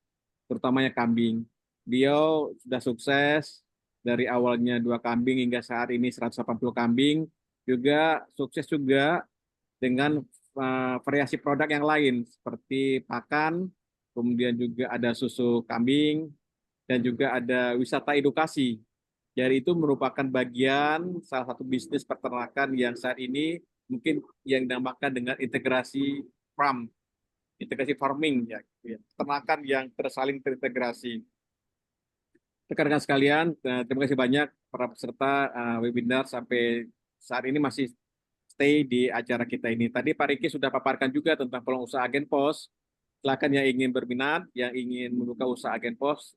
terutamanya kambing. Beliau sudah sukses dari awalnya 2 kambing hingga saat ini 180 kambing, juga sukses juga dengan variasi produk yang lain seperti pakan, kemudian juga ada susu kambing, dan juga ada wisata edukasi. Jadi itu merupakan bagian salah satu bisnis peternakan yang saat ini mungkin yang dinamakan dengan integrasi farm, integrasi farming ya, peternakan yang tersaling terintegrasi. Rekan-rekan sekalian, terima kasih banyak para peserta webinar sampai saat ini masih stay di acara kita ini. Tadi Pak Riki sudah paparkan juga tentang peluang usaha agen pos. Silakan yang ingin berminat, yang ingin membuka usaha agen pos,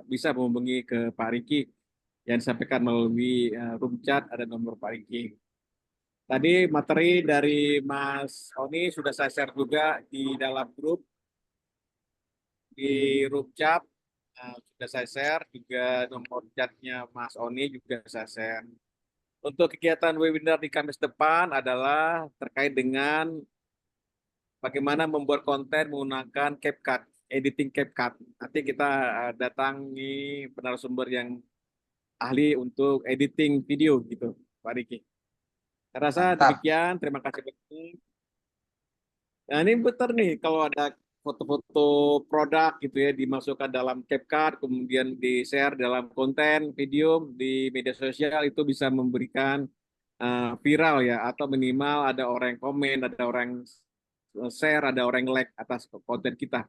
bisa menghubungi ke Pak Riki yang disampaikan melalui room chat, ada nomor Pak Riki. Tadi materi dari Mas Oni sudah saya share juga di dalam grup, di room chat, sudah saya share, juga nomor chatnya Mas Oni juga saya share. Untuk kegiatan webinar di Kamis depan adalah terkait dengan bagaimana membuat konten menggunakan CapCut, editing CapCut. Nanti kita datangi narasumber yang ahli untuk editing video gitu, Pak Riki. Saya rasa demikian, terima kasih banyak. Nah ini betul nih, kalau ada foto-foto produk gitu ya dimasukkan dalam CapCut, kemudian di-share dalam konten video di media sosial, itu bisa memberikan viral ya, atau minimal ada orang yang komen, ada orang yang share, ada orang yang like atas konten kita.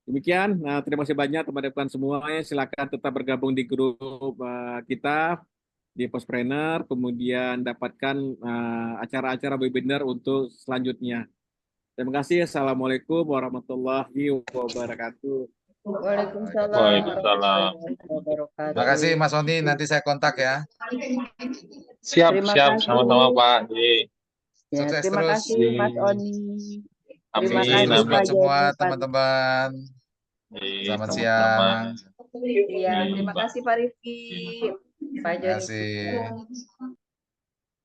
Demikian, terima kasih banyak teman-teman semuanya. Silakan tetap bergabung di grup kita di Postpreneur, kemudian dapatkan acara-acara webinar untuk selanjutnya. Terima kasih. Assalamualaikum warahmatullahi wabarakatuh. Waalaikumsalam. Waalaikumsalam. Terima kasih Mas Oni, nanti saya kontak ya. Siap, Terima siap. kasih. Sama-sama, Pak. Ya, Sukses terima terus. kasih Mas Oni. Terima Sukses Amin, kasih terus buat Pak amin. semua Joni, Pak. teman-teman. Selamat siang. Iya, terima kasih Pak Rifki, Pak Terima Joni juga. kasih.